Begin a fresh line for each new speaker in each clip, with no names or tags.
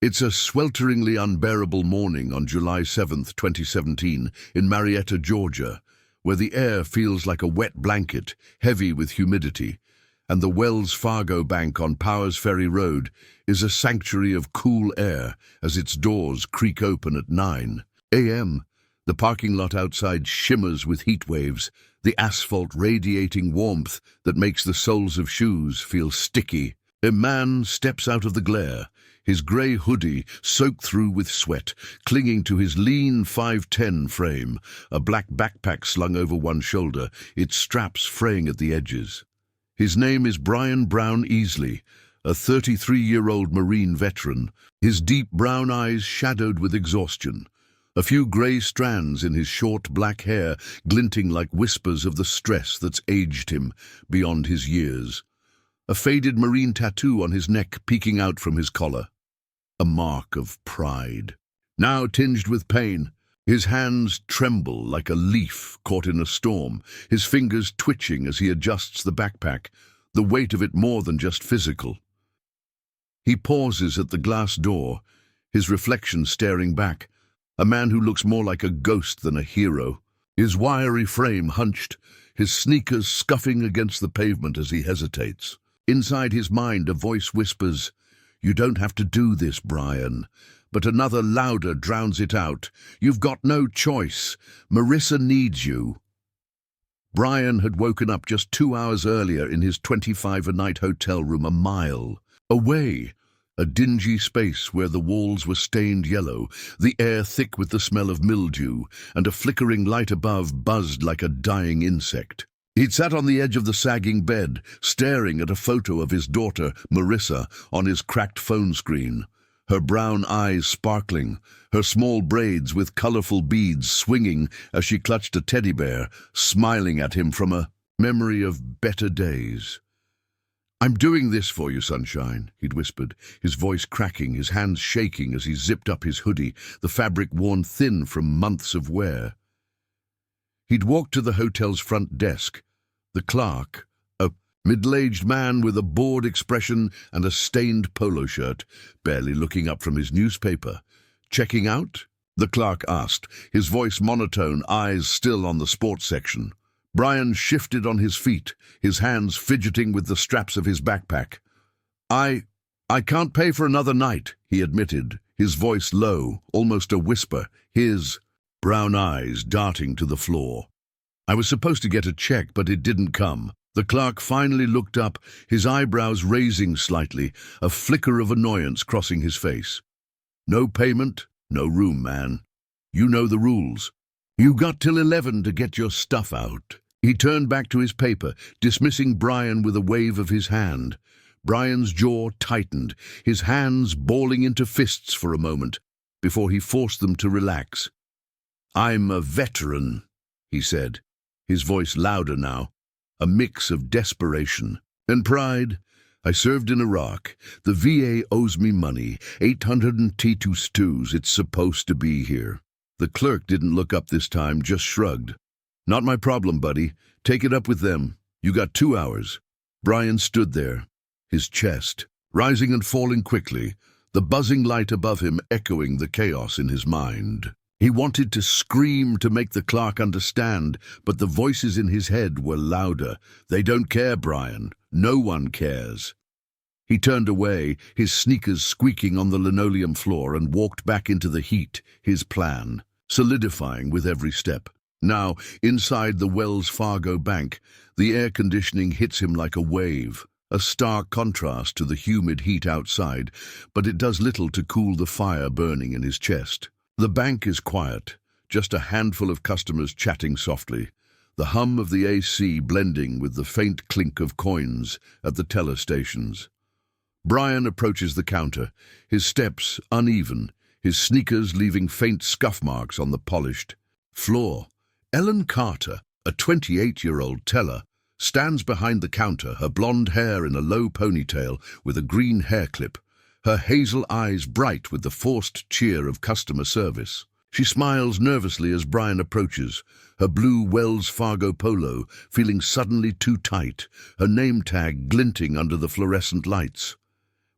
It's a swelteringly unbearable morning on July 7th, 2017, in Marietta, Georgia, where the air feels like a wet blanket, heavy with humidity, and the Wells Fargo Bank on Powers Ferry Road is a sanctuary of cool air as its doors creak open at 9 a.m. The parking lot outside shimmers with heat waves, the asphalt radiating warmth that makes the soles of shoes feel sticky. A man steps out of the glare, his grey hoodie soaked through with sweat, clinging to his lean 5'10" frame, a black backpack slung over one shoulder, its straps fraying at the edges. His name is Brian Brown-Easley, a 33-year-old Marine veteran, his deep brown eyes shadowed with exhaustion, a few grey strands in his short black hair glinting like whispers of the stress that's aged him beyond his years. A faded Marine tattoo on his neck peeking out from his collar. A mark of pride. Now tinged with pain, his hands tremble like a leaf caught in a storm, his fingers twitching as he adjusts the backpack, the weight of it more than just physical. He pauses at the glass door, his reflection staring back, a man who looks more like a ghost than a hero, his wiry frame hunched, his sneakers scuffing against the pavement as he hesitates. Inside his mind, a voice whispers, "You don't have to do this, Brian." But another louder drowns it out. "You've got no choice. Marissa needs you." Brian had woken up just 2 hours earlier in his 25-a-night hotel room a mile away, a dingy space where the walls were stained yellow, the air thick with the smell of mildew, and a flickering light above buzzed like a dying insect. He'd sat on the edge of the sagging bed, staring at a photo of his daughter, Marissa, on his cracked phone screen, her brown eyes sparkling, her small braids with colorful beads swinging as she clutched a teddy bear, smiling at him from a memory of better days. "I'm doing this for you, sunshine," he'd whispered, his voice cracking, his hands shaking as he zipped up his hoodie, the fabric worn thin from months of wear. He'd walked to the hotel's front desk. The clerk, a middle-aged man with a bored expression and a stained polo shirt, barely looking up from his newspaper. "Checking out?" the clerk asked, his voice monotone, eyes still on the sports section. Brian shifted on his feet, his hands fidgeting with the straps of his backpack. I can't pay for another night," he admitted, his voice low, almost a whisper, his brown eyes darting to the floor. "I was supposed to get a check, but it didn't come." The clerk finally looked up, his eyebrows raising slightly, a flicker of annoyance crossing his face. "No payment, no room, man. You know the rules. You got till 11 to get your stuff out." He turned back to his paper, dismissing Brian with a wave of his hand. Brian's jaw tightened, his hands balling into fists for a moment, before he forced them to relax. "I'm a veteran," he said, his voice louder now, a mix of desperation and pride. "I served in Iraq. The VA owes me money, 802 stews. It's supposed to be here." The clerk didn't look up this time, just shrugged. "Not my problem, buddy. Take it up with them. You got 2 hours. Brian stood there, his chest rising and falling quickly, the buzzing light above him echoing the chaos in his mind. He wanted to scream to make the clerk understand, but the voices in his head were louder. "They don't care, Brian. No one cares." He turned away, his sneakers squeaking on the linoleum floor, and walked back into the heat, his plan solidifying with every step. Now, inside the Wells Fargo Bank, the air conditioning hits him like a wave, a stark contrast to the humid heat outside, but it does little to cool the fire burning in his chest. The bank is quiet, just a handful of customers chatting softly, the hum of the AC blending with the faint clink of coins at the teller stations. Brian approaches the counter, his steps uneven, his sneakers leaving faint scuff marks on the polished floor. Ellen Carter, a 28-year-old teller, stands behind the counter, her blonde hair in a low ponytail with a green hair clip, her hazel eyes bright with the forced cheer of customer service. She smiles nervously as Brian approaches, her blue Wells Fargo polo feeling suddenly too tight, her name tag glinting under the fluorescent lights.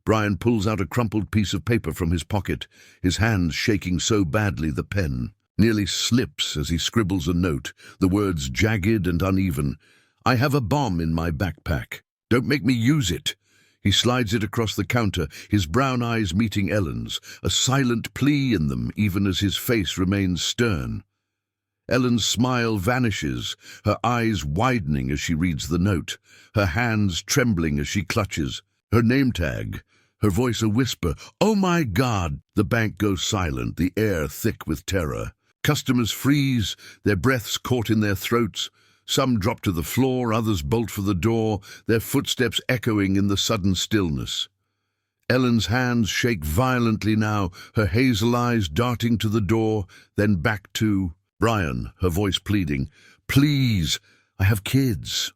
Brian pulls out a crumpled piece of paper from his pocket, his hands shaking so badly the pen nearly slips as he scribbles a note, the words jagged and uneven. "I have a bomb in my backpack. Don't make me use it." He slides it across the counter, his brown eyes meeting Ellen's, a silent plea in them even as his face remains stern. Ellen's smile vanishes, her eyes widening as she reads the note, her hands trembling as she clutches. Her name tag, her voice a whisper. "Oh my God!" The bank goes silent, the air thick with terror. Customers freeze, their breaths caught in their throats. Some drop to the floor, others bolt for the door, their footsteps echoing in the sudden stillness. Ellen's hands shake violently now, her hazel eyes darting to the door, then back to Brian, her voice pleading. "Please, I have kids."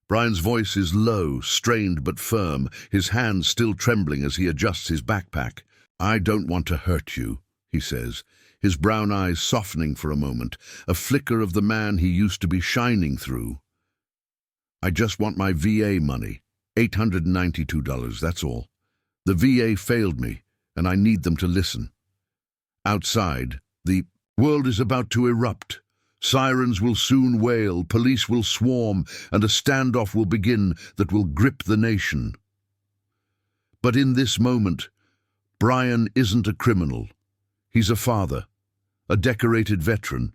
Brian's voice is low, strained but firm, his hands still trembling as he adjusts his backpack. "I don't want to hurt you," he says, his brown eyes softening for a moment, a flicker of the man he used to be shining through. "I just want my VA money, $892, that's all. The VA failed me, and I need them to listen." Outside, the world is about to erupt. Sirens will soon wail, police will swarm, and a standoff will begin that will grip the nation. But in this moment, Brian isn't a criminal. He's a father, a decorated veteran,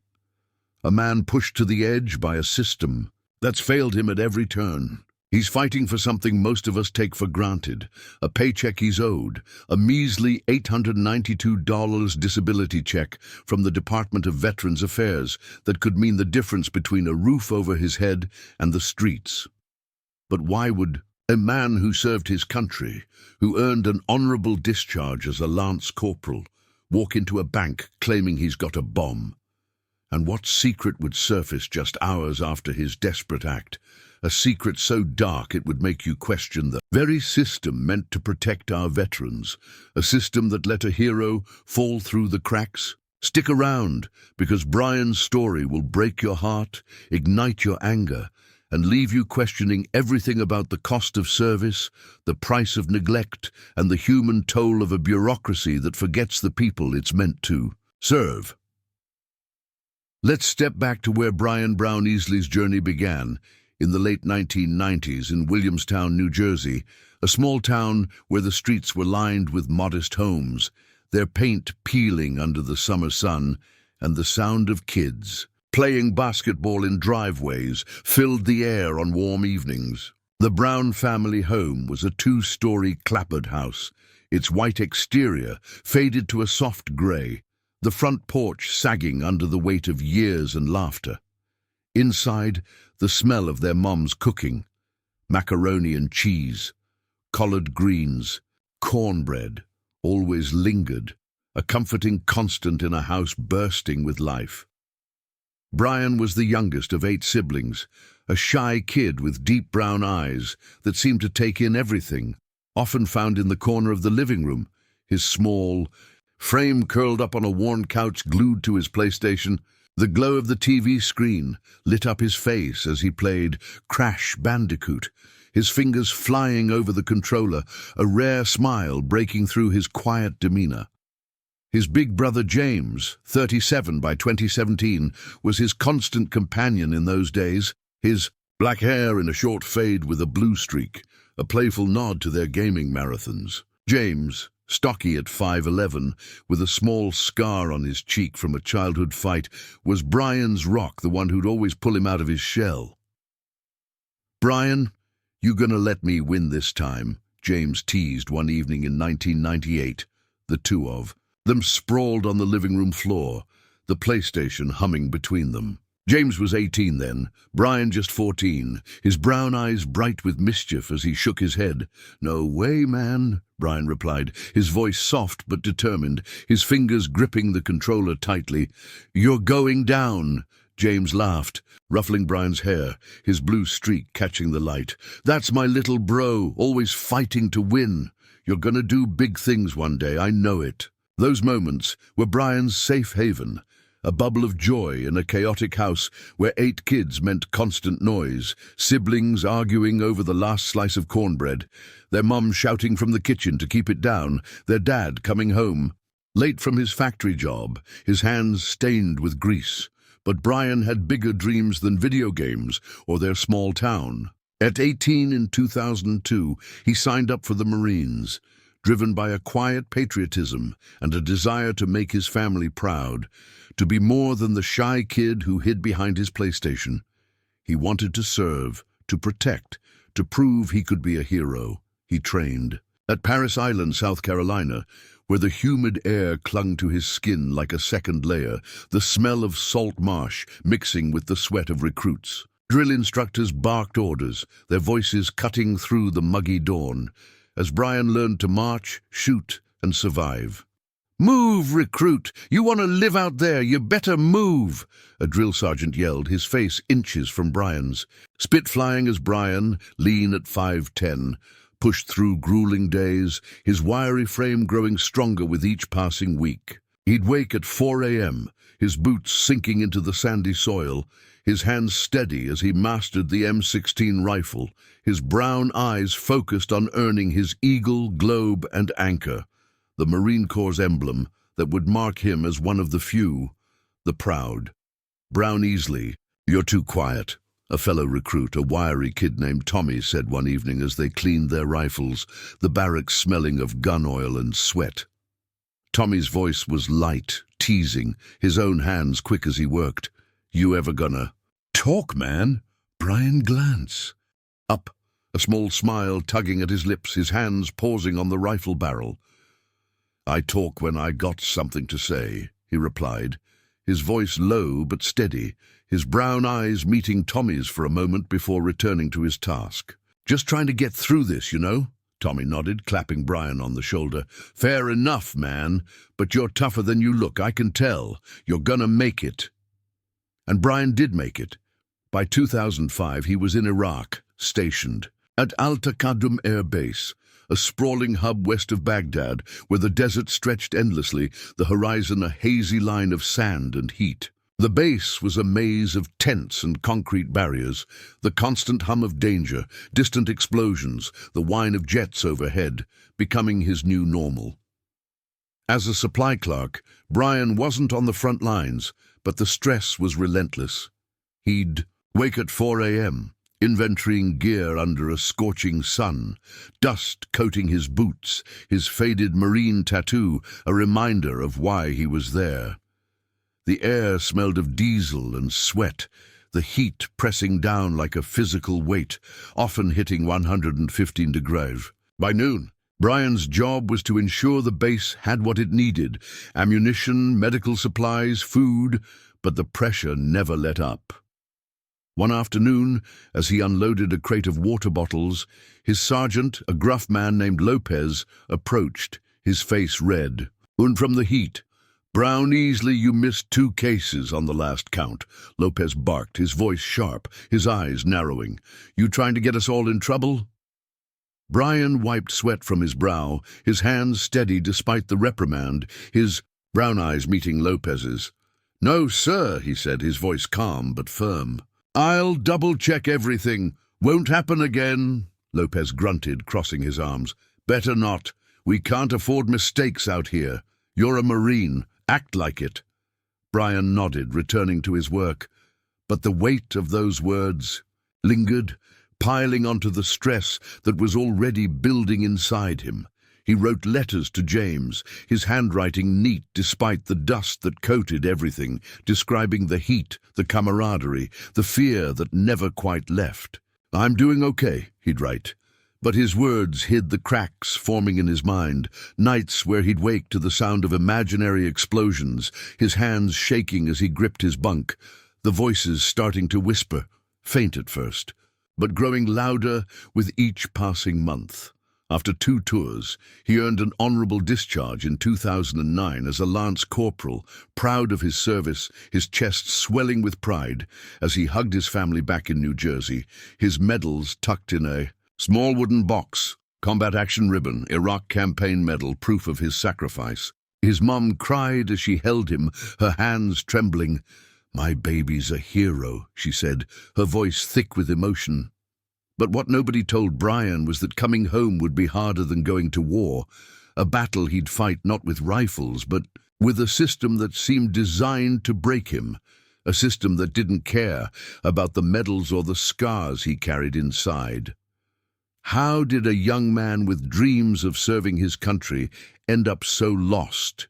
a man pushed to the edge by a system that's failed him at every turn. He's fighting for something most of us take for granted, a paycheck he's owed, a measly $892 disability check from the Department of Veterans Affairs that could mean the difference between a roof over his head and the streets. But why would a man who served his country, who earned an honorable discharge as a lance corporal, walk into a bank claiming he's got a bomb? And what secret would surface just hours after his desperate act? A secret so dark it would make you question the very system meant to protect our veterans, a system that let a hero fall through the cracks. Stick around, because Brian's story will break your heart, ignite your anger, and leave you questioning everything about the cost of service, the price of neglect, and the human toll of a bureaucracy that forgets the people it's meant to serve. Let's step back to where Brian Brown-Easley's journey began, in the late 1990s in Williamstown, New Jersey, a small town where the streets were lined with modest homes, their paint peeling under the summer sun, and the sound of kids playing basketball in driveways filled the air on warm evenings. The Brown family home was a two-story clapboard house, its white exterior faded to a soft gray, the front porch sagging under the weight of years and laughter. Inside, the smell of their mom's cooking, macaroni and cheese, collard greens, cornbread, always lingered, a comforting constant in a house bursting with life. Brian was the youngest of 8 siblings, a shy kid with deep brown eyes that seemed to take in everything, often found in the corner of the living room, his small frame curled up on a worn couch glued to his PlayStation. The glow of the TV screen lit up his face as he played Crash Bandicoot, his fingers flying over the controller, a rare smile breaking through his quiet demeanor. His big brother James, 37 by 2017, was his constant companion in those days, his black hair in a short fade with a blue streak, a playful nod to their gaming marathons. James, stocky at 5'11", with a small scar on his cheek from a childhood fight, was Brian's rock, the one who'd always pull him out of his shell. "Brian, you gonna let me win this time?" James teased one evening in 1998. The two of them sprawled on the living room floor, the PlayStation humming between them. James was 18 then, Brian just 14, his brown eyes bright with mischief as he shook his head. "No way, man," Brian replied, his voice soft but determined, his fingers gripping the controller tightly. "You're going down." James laughed, ruffling Brian's hair, his blue streak catching the light. "That's my little bro, always fighting to win. You're gonna do big things one day, I know it." Those moments were Brian's safe haven, a bubble of joy in a chaotic house where 8 kids meant constant noise, siblings arguing over the last slice of cornbread, their mum shouting from the kitchen to keep it down, their dad coming home, late from his factory job, his hands stained with grease. But Brian had bigger dreams than video games or their small town. At 18 in 2002, he signed up for the Marines, driven by a quiet patriotism and a desire to make his family proud, to be more than the shy kid who hid behind his PlayStation. He wanted to serve, to protect, to prove he could be a hero. He trained. At Paris Island, South Carolina, where the humid air clung to his skin like a second layer, the smell of salt marsh mixing with the sweat of recruits. Drill instructors barked orders, their voices cutting through the muggy dawn, as Brian learned to march, shoot, and survive. "Move, recruit! You want to live out there, you better move!" a drill sergeant yelled, his face inches from Brian's. Spit flying as Brian, lean at 5'10", pushed through grueling days, his wiry frame growing stronger with each passing week. He'd wake at 4 a.m., his boots sinking into the sandy soil, his hands steady as he mastered the M16 rifle, his brown eyes focused on earning his eagle, globe, and anchor, the Marine Corps' emblem that would mark him as one of the few, the proud. Brown-Easley, "You're too quiet," a fellow recruit, a wiry kid named Tommy, said one evening as they cleaned their rifles, the barracks smelling of gun oil and sweat. Tommy's voice was light, teasing, his own hands quick as he worked. "You ever gonna talk, man?" Brian glanced up, a small smile tugging at his lips, his hands pausing on the rifle barrel. "I talk when I got something to say," he replied, his voice low but steady, his brown eyes meeting Tommy's for a moment before returning to his task. "Just trying to get through this, you know?" Tommy nodded, clapping Brian on the shoulder. "Fair enough, man, but you're tougher than you look, I can tell. You're gonna make it." And Brian did make it. By 2005, he was in Iraq, stationed at Al-Taqaddum Air Base, a sprawling hub west of Baghdad, where the desert stretched endlessly, the horizon a hazy line of sand and heat. The base was a maze of tents and concrete barriers, the constant hum of danger, distant explosions, the whine of jets overhead, becoming his new normal. As a supply clerk, Brian wasn't on the front lines, but the stress was relentless. He'd wake at 4 a.m., inventorying gear under a scorching sun, dust coating his boots, his faded marine tattoo a reminder of why he was there. The air smelled of diesel and sweat, the heat pressing down like a physical weight, often hitting 115 degrees. By noon, Brian's job was to ensure the base had what it needed: ammunition, medical supplies, food, but the pressure never let up. One afternoon, as he unloaded a crate of water bottles, his sergeant, a gruff man named Lopez, approached, his face red. "And from the heat, Brown-Easley, you missed 2 cases on the last count," Lopez barked, his voice sharp, his eyes narrowing. "You trying to get us all in trouble?" Brian wiped sweat from his brow, his hands steady despite the reprimand, his brown eyes meeting Lopez's. "No, sir," he said, his voice calm but firm. "I'll double-check everything. Won't happen again," Lopez grunted, crossing his arms. "Better not. We can't afford mistakes out here. You're a Marine. Act like it." Brian nodded, returning to his work. But the weight of those words lingered, piling onto the stress that was already building inside him. He wrote letters to James, his handwriting neat despite the dust that coated everything, describing the heat, the camaraderie, the fear that never quite left. "I'm doing okay," he'd write. But his words hid the cracks forming in his mind, nights where he'd wake to the sound of imaginary explosions, his hands shaking as he gripped his bunk, the voices starting to whisper, faint at first, but growing louder with each passing month. After 2 tours, he earned an honorable discharge in 2009 as a lance corporal, proud of his service, his chest swelling with pride as he hugged his family back in New Jersey, his medals tucked in a small wooden box, combat action ribbon, Iraq campaign medal, proof of his sacrifice. His mum cried as she held him, her hands trembling. "My baby's a hero," she said, her voice thick with emotion. But what nobody told Brian was that coming home would be harder than going to war, a battle he'd fight not with rifles, but with a system that seemed designed to break him, a system that didn't care about the medals or the scars he carried inside. How did a young man with dreams of serving his country end up so lost?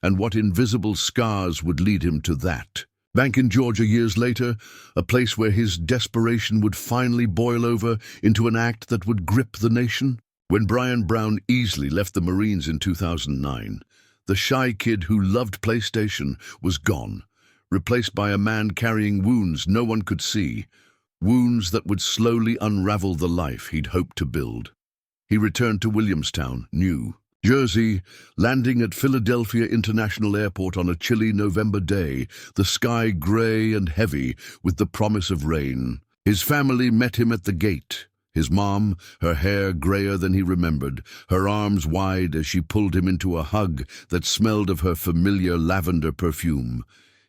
And what invisible scars would lead him to that? Back in Georgia years later, a place where his desperation would finally boil over into an act that would grip the nation? When Brian Brown-Easley left the Marines in 2009, the shy kid who loved PlayStation was gone, replaced by a man carrying wounds no one could see, wounds that would slowly unravel the life he'd hoped to build. He returned to Williamstown, New Jersey, landing at Philadelphia International Airport on a chilly November day, the sky gray and heavy with the promise of rain. His family met him at the gate. His mom, her hair grayer than he remembered, her arms wide as she pulled him into a hug that smelled of her familiar lavender perfume.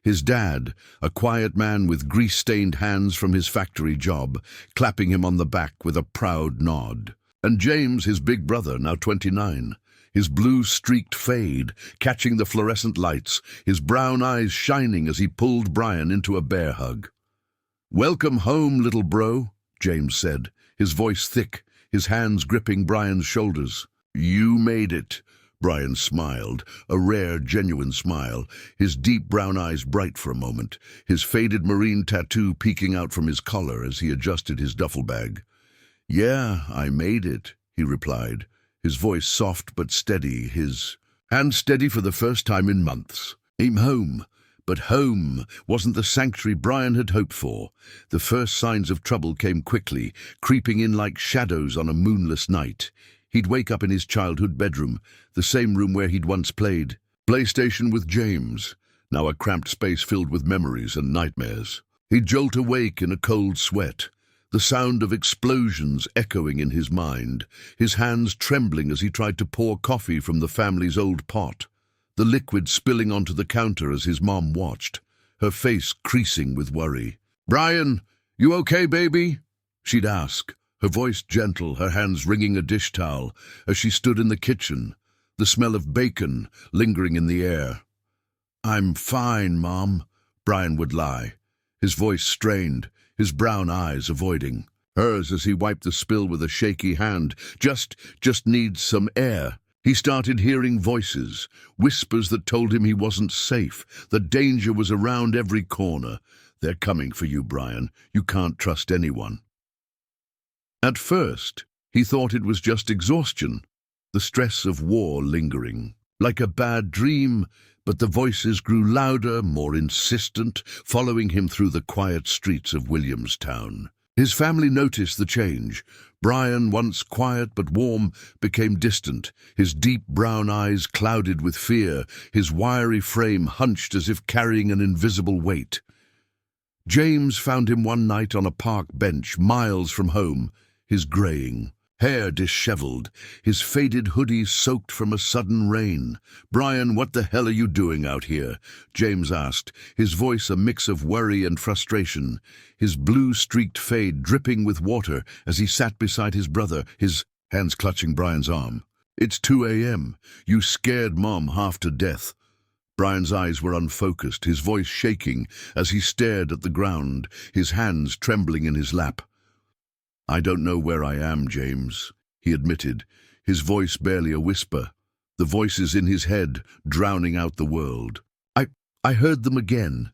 His dad, a quiet man with grease-stained hands from his factory job, clapping him on the back with a proud nod. And James, his big brother, now 29, his blue-streaked fade, catching the fluorescent lights, his brown eyes shining as he pulled Brian into a bear hug. "Welcome home, little bro," James said, his voice thick, his hands gripping Brian's shoulders. "You made it." Brian smiled, a rare, genuine smile, his deep brown eyes bright for a moment, his faded Marine tattoo peeking out from his collar as he adjusted his duffel bag. "Yeah, I made it," he replied, his voice soft but steady, his hand steady for the first time in months. "I'm home." But home wasn't the sanctuary Brian had hoped for. The first signs of trouble came quickly, creeping in like shadows on a moonless night. He'd wake up in his childhood bedroom, the same room where he'd once played PlayStation with James, now a cramped space filled with memories and nightmares. He'd jolt awake in a cold sweat, the sound of explosions echoing in his mind, his hands trembling as he tried to pour coffee from the family's old pot, the liquid spilling onto the counter as his mom watched, her face creasing with worry. "Brian, you okay, baby?" she'd ask, her voice gentle, her hands wringing a dish towel as she stood in the kitchen, the smell of bacon lingering in the air. "I'm fine, Mom," Brian would lie, his voice strained, his brown eyes avoiding hers as he wiped the spill with a shaky hand. Just needs some air." He started hearing voices, whispers that told him he wasn't safe, that danger was around every corner. "They're coming for you, Brian. You can't trust anyone." At first, he thought it was just exhaustion, the stress of war lingering, like a bad dream, but the voices grew louder, more insistent, following him through the quiet streets of Williamstown. His family noticed the change. Brian, once quiet but warm, became distant, his deep brown eyes clouded with fear, his wiry frame hunched as if carrying an invisible weight. James found him one night on a park bench miles from home, his graying hair disheveled, his faded hoodie soaked from a sudden rain. "Brian, what the hell are you doing out here?" James asked, his voice a mix of worry and frustration, his blue-streaked fade dripping with water as he sat beside his brother, his hands clutching Brian's arm. "It's 2 a.m. You scared Mom half to death." Brian's eyes were unfocused, his voice shaking as he stared at the ground, his hands trembling in his lap. "I don't know where I am, James," he admitted, his voice barely a whisper, the voices in his head drowning out the world. I heard them again.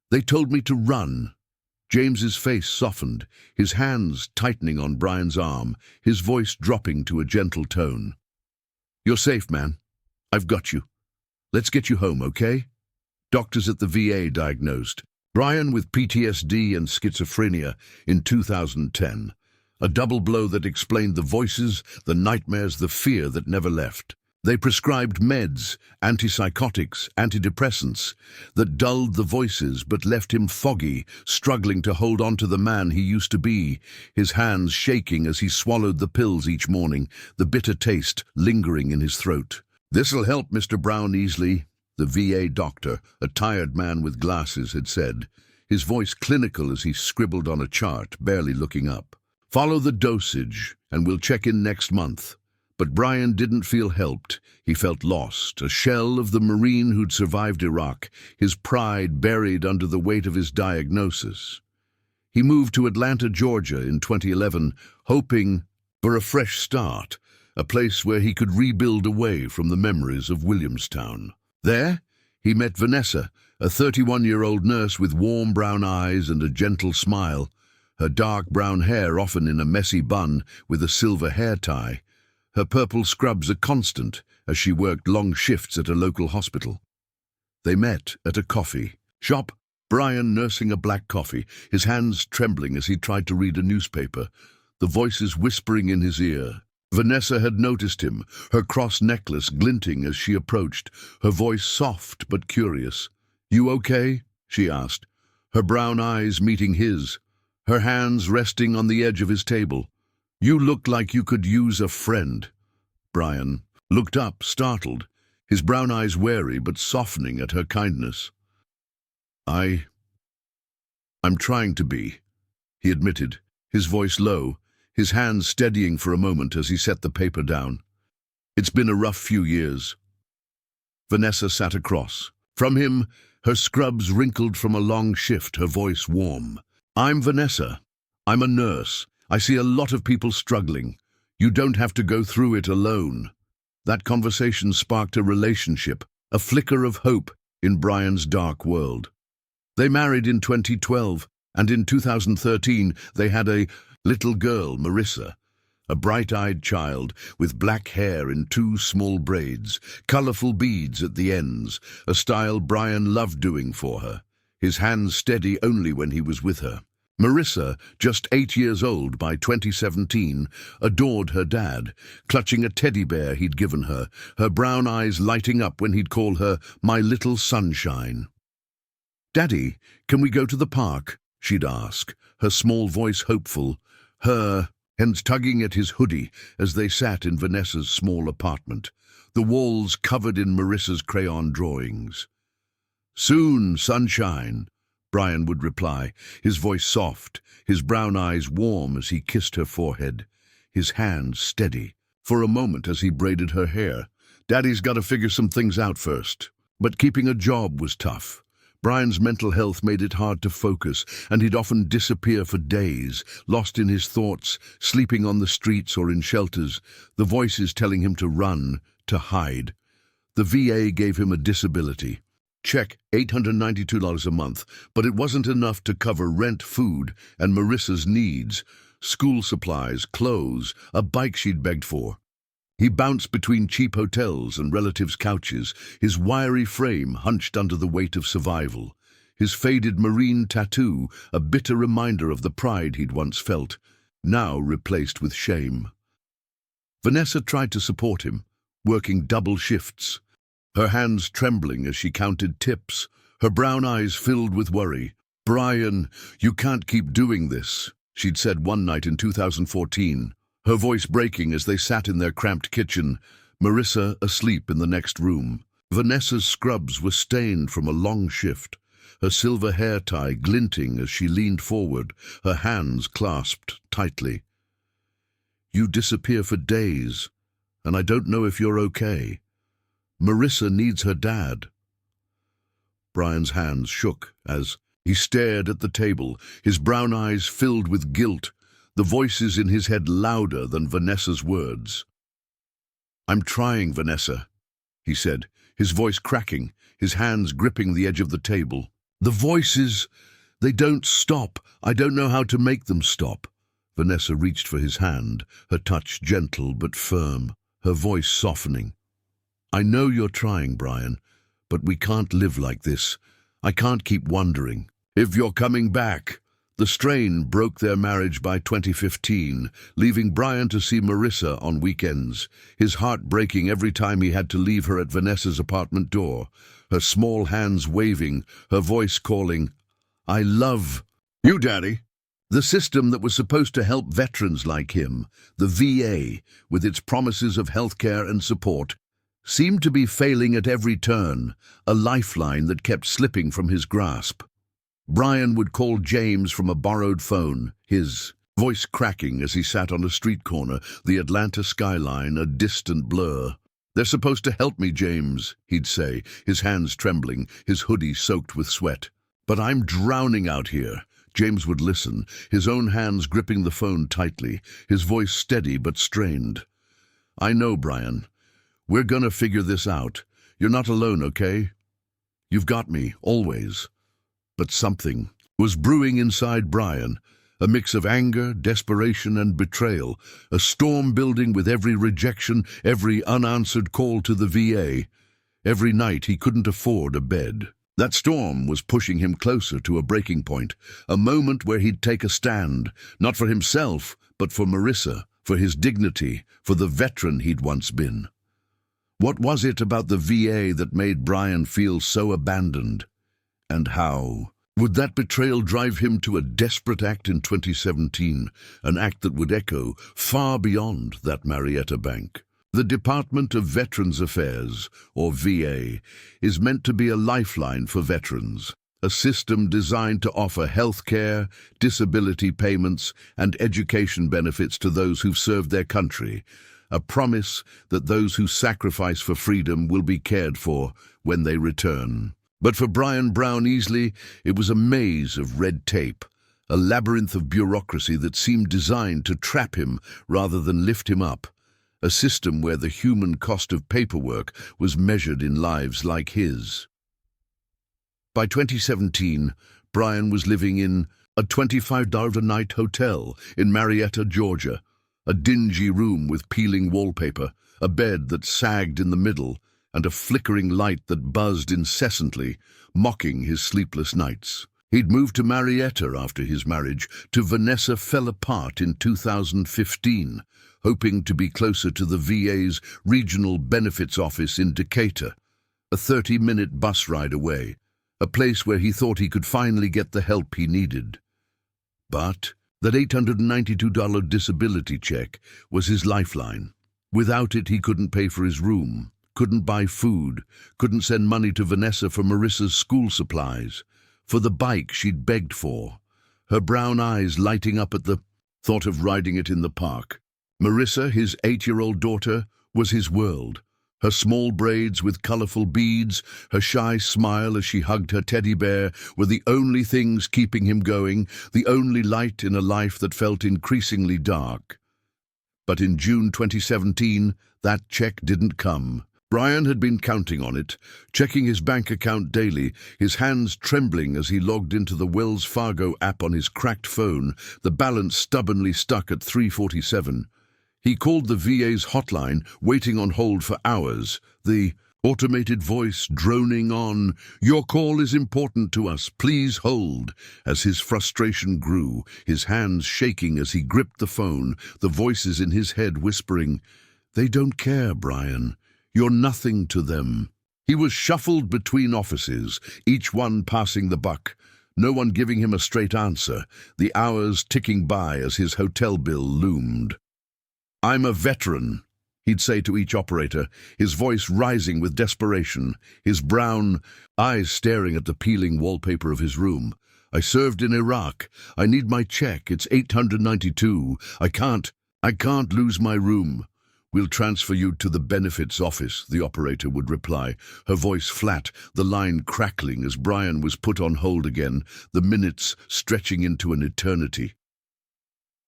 They told me to run." James's face softened, his hands tightening on Brian's arm, his voice dropping to a gentle tone. "You're safe, man. I've got you. Let's get you home, okay?" Doctors at the VA diagnosed Brian with PTSD and schizophrenia in 2010. A double blow that explained the voices, the nightmares, the fear that never left. They prescribed meds, antipsychotics, antidepressants, that dulled the voices but left him foggy, struggling to hold on to the man he used to be, his hands shaking as he swallowed the pills each morning, the bitter taste lingering in his throat. "This'll help, Mr. Brown-Easley," the VA doctor, a tired man with glasses, had said, his voice clinical as he scribbled on a chart, barely looking up. "Follow the dosage, and we'll check in next month." But Brian didn't feel helped. He felt lost, a shell of the Marine who'd survived Iraq, his pride buried under the weight of his diagnosis. He moved to Atlanta, Georgia in 2011, hoping for a fresh start, a place where he could rebuild away from the memories of Williamstown. There, he met Vanessa, a 31-year-old nurse with warm brown eyes and a gentle smile, her dark brown hair often in a messy bun with a silver hair tie. Her purple scrubs a constant as she worked long shifts at a local hospital. They met at a coffee shop, Brian nursing a black coffee, his hands trembling as he tried to read a newspaper, the voices whispering in his ear. Vanessa had noticed him, her cross necklace glinting as she approached, her voice soft but curious. "You okay?" she asked, her brown eyes meeting his, her hands resting on the edge of his table. "You look like you could use a friend." Brian looked up, startled, his brown eyes wary but softening at her kindness. I'm trying to be," he admitted, his voice low, his hands steadying for a moment as he set the paper down. "It's been a rough few years." Vanessa sat across. From him, her scrubs wrinkled from a long shift, her voice warm. "I'm Vanessa. I'm a nurse. I see a lot of people struggling. You don't have to go through it alone." That conversation sparked a relationship, a flicker of hope in Brian's dark world. They married in 2012, and in 2013 they had a little girl, Marissa, a bright-eyed child with black hair in 2 small braids, colorful beads at the ends, a style Brian loved doing for her, his hands steady only when he was with her. Marissa, just 8 years old by 2017, adored her dad, clutching a teddy bear he'd given her, her brown eyes lighting up when he'd call her "my little sunshine." "Daddy, can we go to the park?" she'd ask, her small voice hopeful, her hands tugging at his hoodie as they sat in Vanessa's small apartment, the walls covered in Marissa's crayon drawings. "Soon, sunshine," Brian would reply, his voice soft, his brown eyes warm as he kissed her forehead, his hands steady. For a moment as he braided her hair, "Daddy's got to figure some things out first." But keeping a job was tough. Brian's mental health made it hard to focus, and he'd often disappear for days, lost in his thoughts, sleeping on the streets or in shelters, the voices telling him to run, to hide. The VA gave him a disability. Check, $892 a month, but it wasn't enough to cover rent, food, and Marissa's needs, school supplies, clothes, a bike she'd begged for. He bounced between cheap hotels and relatives' couches, his wiry frame hunched under the weight of survival, his faded Marine tattoo, a bitter reminder of the pride he'd once felt, now replaced with shame. Vanessa tried to support him, working double shifts, her hands trembling as she counted tips, her brown eyes filled with worry. "Brian, you can't keep doing this," she'd said one night in 2014, her voice breaking as they sat in their cramped kitchen, Marissa asleep in the next room. Vanessa's scrubs were stained from a long shift, her silver hair tie glinting as she leaned forward, her hands clasped tightly. "You disappear for days, and I don't know if you're okay. Marissa needs her dad." Brian's hands shook as he stared at the table, his brown eyes filled with guilt, the voices in his head louder than Vanessa's words. "I'm trying, Vanessa," he said, his voice cracking, his hands gripping the edge of the table. "The voices, they don't stop. I don't know how to make them stop." Vanessa reached for his hand, her touch gentle but firm, her voice softening. "I know you're trying, Brian, but we can't live like this. I can't keep wondering if you're coming back." The strain broke their marriage by 2015, leaving Brian to see Marissa on weekends, his heart breaking every time he had to leave her at Vanessa's apartment door, her small hands waving, her voice calling, "I love you, Daddy." The system that was supposed to help veterans like him, the VA, with its promises of health care and support, seemed to be failing at every turn, a lifeline that kept slipping from his grasp. Brian would call James from a borrowed phone, his voice cracking as he sat on a street corner, the Atlanta skyline a distant blur. "They're supposed to help me, James," he'd say, his hands trembling, his hoodie soaked with sweat. "But I'm drowning out here." James would listen, his own hands gripping the phone tightly, his voice steady but strained. "I know, Brian. We're gonna figure this out. You're not alone, okay? You've got me, always." But something was brewing inside Brian, a mix of anger, desperation, and betrayal, a storm building with every rejection, every unanswered call to the VA. Every night he couldn't afford a bed. That storm was pushing him closer to a breaking point, a moment where he'd take a stand, not for himself, but for Marissa, for his dignity, for the veteran he'd once been. What was it about the VA that made Brian feel so abandoned? And how would that betrayal drive him to a desperate act in 2017, an act that would echo far beyond that Marietta bank? The Department of Veterans Affairs, or VA, is meant to be a lifeline for veterans, a system designed to offer health care, disability payments, and education benefits to those who've served their country, a promise that those who sacrifice for freedom will be cared for when they return. But for Brian Brown-Easley, it was a maze of red tape, a labyrinth of bureaucracy that seemed designed to trap him rather than lift him up, a system where the human cost of paperwork was measured in lives like his. By 2017, Brian was living in a $25 a night hotel in Marietta, Georgia, a dingy room with peeling wallpaper, a bed that sagged in the middle, and a flickering light that buzzed incessantly, mocking his sleepless nights. He'd moved to Marietta after his marriage to Vanessa fell apart in 2015, hoping to be closer to the VA's regional benefits office in Decatur, a 30-minute bus ride away, a place where he thought he could finally get the help he needed. But that $892 disability check was his lifeline. Without it, he couldn't pay for his room, couldn't buy food, couldn't send money to Vanessa for Marissa's school supplies, for the bike she'd begged for, her brown eyes lighting up at the thought of riding it in the park. Marissa, his 8-year-old daughter, was his world. Her small braids with colorful beads, her shy smile as she hugged her teddy bear were the only things keeping him going, the only light in a life that felt increasingly dark. But in June 2017, that check didn't come. Brian had been counting on it, checking his bank account daily, his hands trembling as he logged into the Wells Fargo app on his cracked phone, the balance stubbornly stuck at $347. He called the VA's hotline, waiting on hold for hours, the automated voice droning on, "Your call is important to us, please hold," as his frustration grew, his hands shaking as he gripped the phone, the voices in his head whispering, "They don't care, Brian. You're nothing to them." He was shuffled between offices, each one passing the buck, no one giving him a straight answer, the hours ticking by as his hotel bill loomed. "I'm a veteran," he'd say to each operator, his voice rising with desperation, his brown eyes staring at the peeling wallpaper of his room. "I served in Iraq. I need my check. It's $892. I can't lose my room." "We'll transfer you to the benefits office," the operator would reply, her voice flat, the line crackling as Brian was put on hold again, the minutes stretching into an eternity.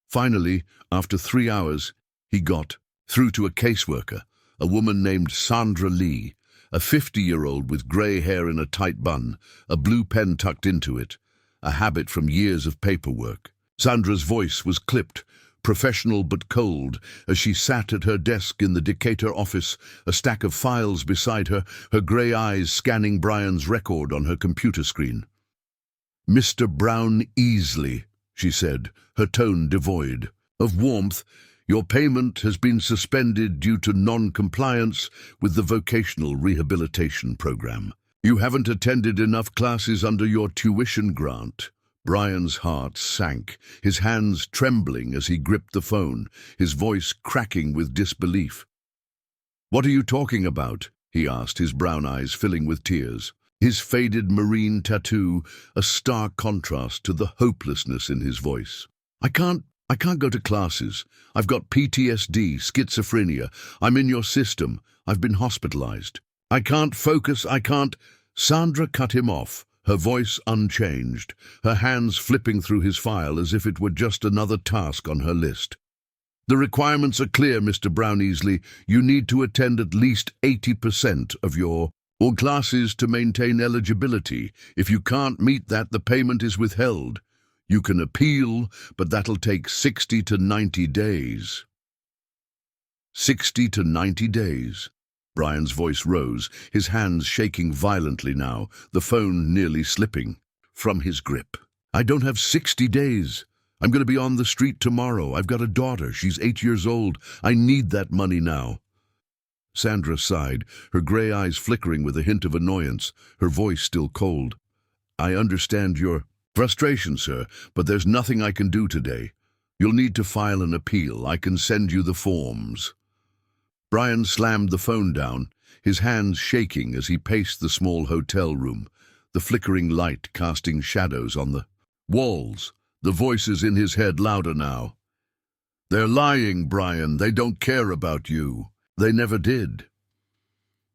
Finally, after 3 hours, he got through to a caseworker, a woman named Sandra Lee, a 50-year-old with grey hair in a tight bun, a blue pen tucked into it, a habit from years of paperwork. Sandra's voice was clipped, professional but cold, as she sat at her desk in the Decatur office, a stack of files beside her, her grey eyes scanning Brian's record on her computer screen. "Mr. Brown-Easley," she said, her tone devoid of warmth, "your payment has been suspended due to non-compliance with the vocational rehabilitation program. You haven't attended enough classes under your tuition grant." Brian's heart sank, his hands trembling as he gripped the phone, his voice cracking with disbelief. "What are you talking about?" he asked, his brown eyes filling with tears. His faded marine tattoo, a stark contrast to the hopelessness in his voice. I can't go to classes. I've got PTSD, schizophrenia. I'm in your system. I've been hospitalized. I can't focus, I can't—" Sandra cut him off, her voice unchanged, her hands flipping through his file as if it were just another task on her list. "The requirements are clear, Mr. Brown-Easley. You need to attend at least 80% of your all classes to maintain eligibility. If you can't meet that, the payment is withheld. You can appeal, but that'll take 60 to 90 days. 60 to 90 days. Brian's voice rose, his hands shaking violently now, the phone nearly slipping from his grip. I don't have 60 days. I'm going to be on the street tomorrow. I've got a daughter. She's 8 years old. I need that money now. Sandra sighed, her gray eyes flickering with a hint of annoyance, her voice still cold. I understand your frustration, sir, but there's nothing I can do today. You'll need to file an appeal. I can send you the forms. Brian slammed the phone down, his hands shaking as he paced the small hotel room, the flickering light casting shadows on the walls, the voices in his head louder now. They're lying, Brian. They don't care about you. They never did.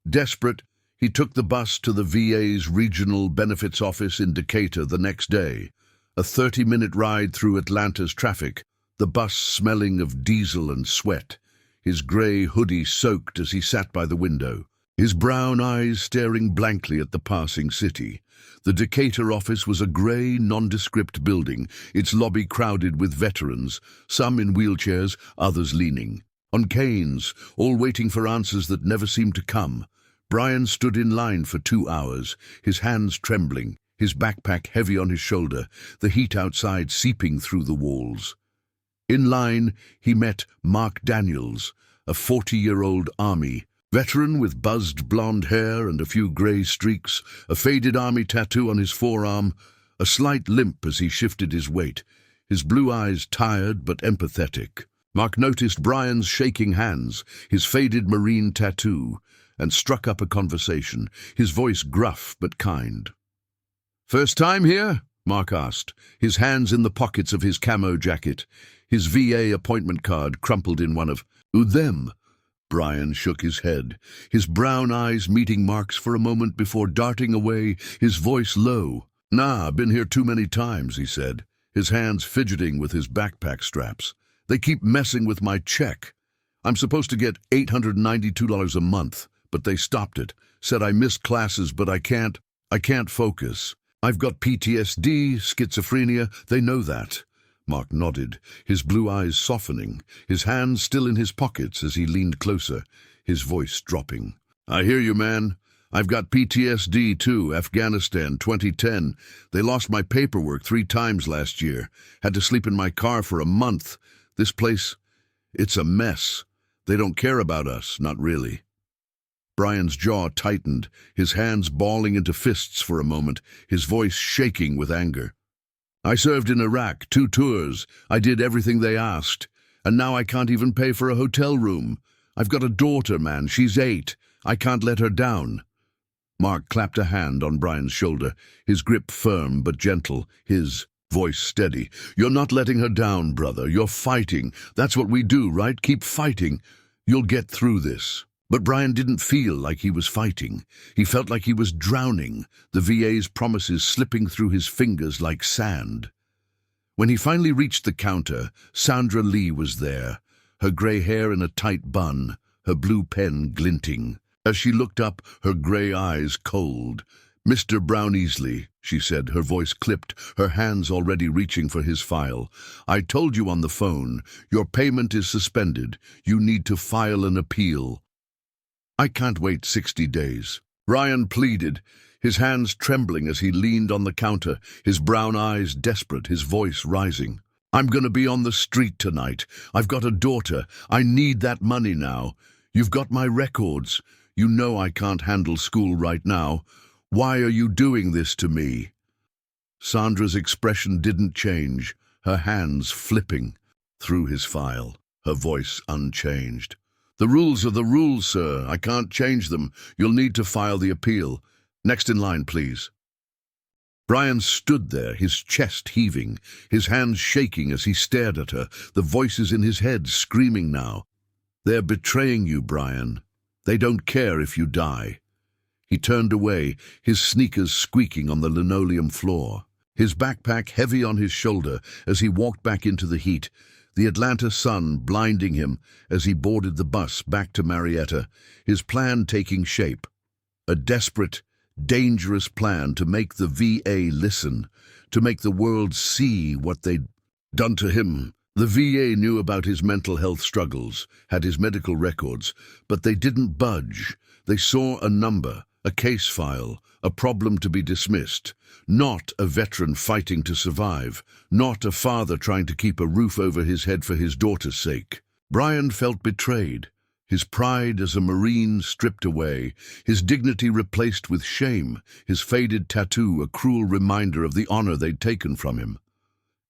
Desperate, he took the bus to the VA's regional benefits office in Decatur the next day, a 30-minute ride through Atlanta's traffic, the bus smelling of diesel and sweat, his gray hoodie soaked as he sat by the window, his brown eyes staring blankly at the passing city. The Decatur office was a gray, nondescript building, its lobby crowded with veterans, some in wheelchairs, others leaning on canes, all waiting for answers that never seemed to come. Brian stood in line for 2 hours, his hands trembling, his backpack heavy on his shoulder, the heat outside seeping through the walls. In line, he met Mark Daniels, a 40-year-old Army veteran with buzzed blonde hair and a few gray streaks, a faded Army tattoo on his forearm, a slight limp as he shifted his weight, his blue eyes tired but empathetic. Mark noticed Brian's shaking hands, his faded marine tattoo, and struck up a conversation, his voice gruff but kind. "First time here?" Mark asked, his hands in the pockets of his camo jacket, his VA appointment card crumpled in one of them. Brian shook his head, his brown eyes meeting Mark's for a moment before darting away, his voice low. "Nah, been here too many times," he said, his hands fidgeting with his backpack straps. "They keep messing with my check. I'm supposed to get $892 a month, but they stopped it. Said I missed classes, but I can't focus. I've got PTSD, schizophrenia, they know that." Mark nodded, his blue eyes softening, his hands still in his pockets as he leaned closer, his voice dropping. "I hear you, man. I've got PTSD too, Afghanistan, 2010. They lost my paperwork 3 times last year. Had to sleep in my car for a month. This place, it's a mess. They don't care about us, not really." Brian's jaw tightened, his hands balling into fists for a moment, his voice shaking with anger. "I served in Iraq, 2 tours. I did everything they asked. And now I can't even pay for a hotel room. I've got a daughter, man. She's 8. I can't let her down." Mark clapped a hand on Brian's shoulder, his grip firm but gentle, his voice steady. "You're not letting her down, brother. You're fighting. That's what we do, right? Keep fighting. You'll get through this." But Brian didn't feel like he was fighting. He felt like he was drowning, the VA's promises slipping through his fingers like sand. When he finally reached the counter, Sandra Lee was there, her gray hair in a tight bun, her blue pen glinting. As she looked up, her gray eyes cold. "Mr. Brown-Easley," she said, her voice clipped, her hands already reaching for his file. "I told you on the phone, your payment is suspended. You need to file an appeal." "I can't wait 60 days. Brian pleaded, his hands trembling as he leaned on the counter, his brown eyes desperate, his voice rising. "I'm going to be on the street tonight. I've got a daughter. I need that money now. You've got my records. You know I can't handle school right now. Why are you doing this to me?" Sandra's expression didn't change, her hands flipping through his file, her voice unchanged. The rules are the rules, sir. I can't change them. You'll need to file the appeal. Next in line, please. Brian stood there, his chest heaving, his hands shaking as he stared at her, the voices in his head screaming now. They're betraying you, Brian. They don't care if you die. He turned away, his sneakers squeaking on the linoleum floor, his backpack heavy on his shoulder as he walked back into the heat, the Atlanta sun blinding him as he boarded the bus back to Marietta, his plan taking shape. A desperate, dangerous plan to make the VA listen, to make the world see what they'd done to him. The VA knew about his mental health struggles, had his medical records, but they didn't budge. They saw a number, a case file, a problem to be dismissed. Not a veteran fighting to survive, not a father trying to keep a roof over his head for his daughter's sake. Brian felt betrayed, his pride as a Marine stripped away, his dignity replaced with shame, his faded tattoo a cruel reminder of the honor they'd taken from him.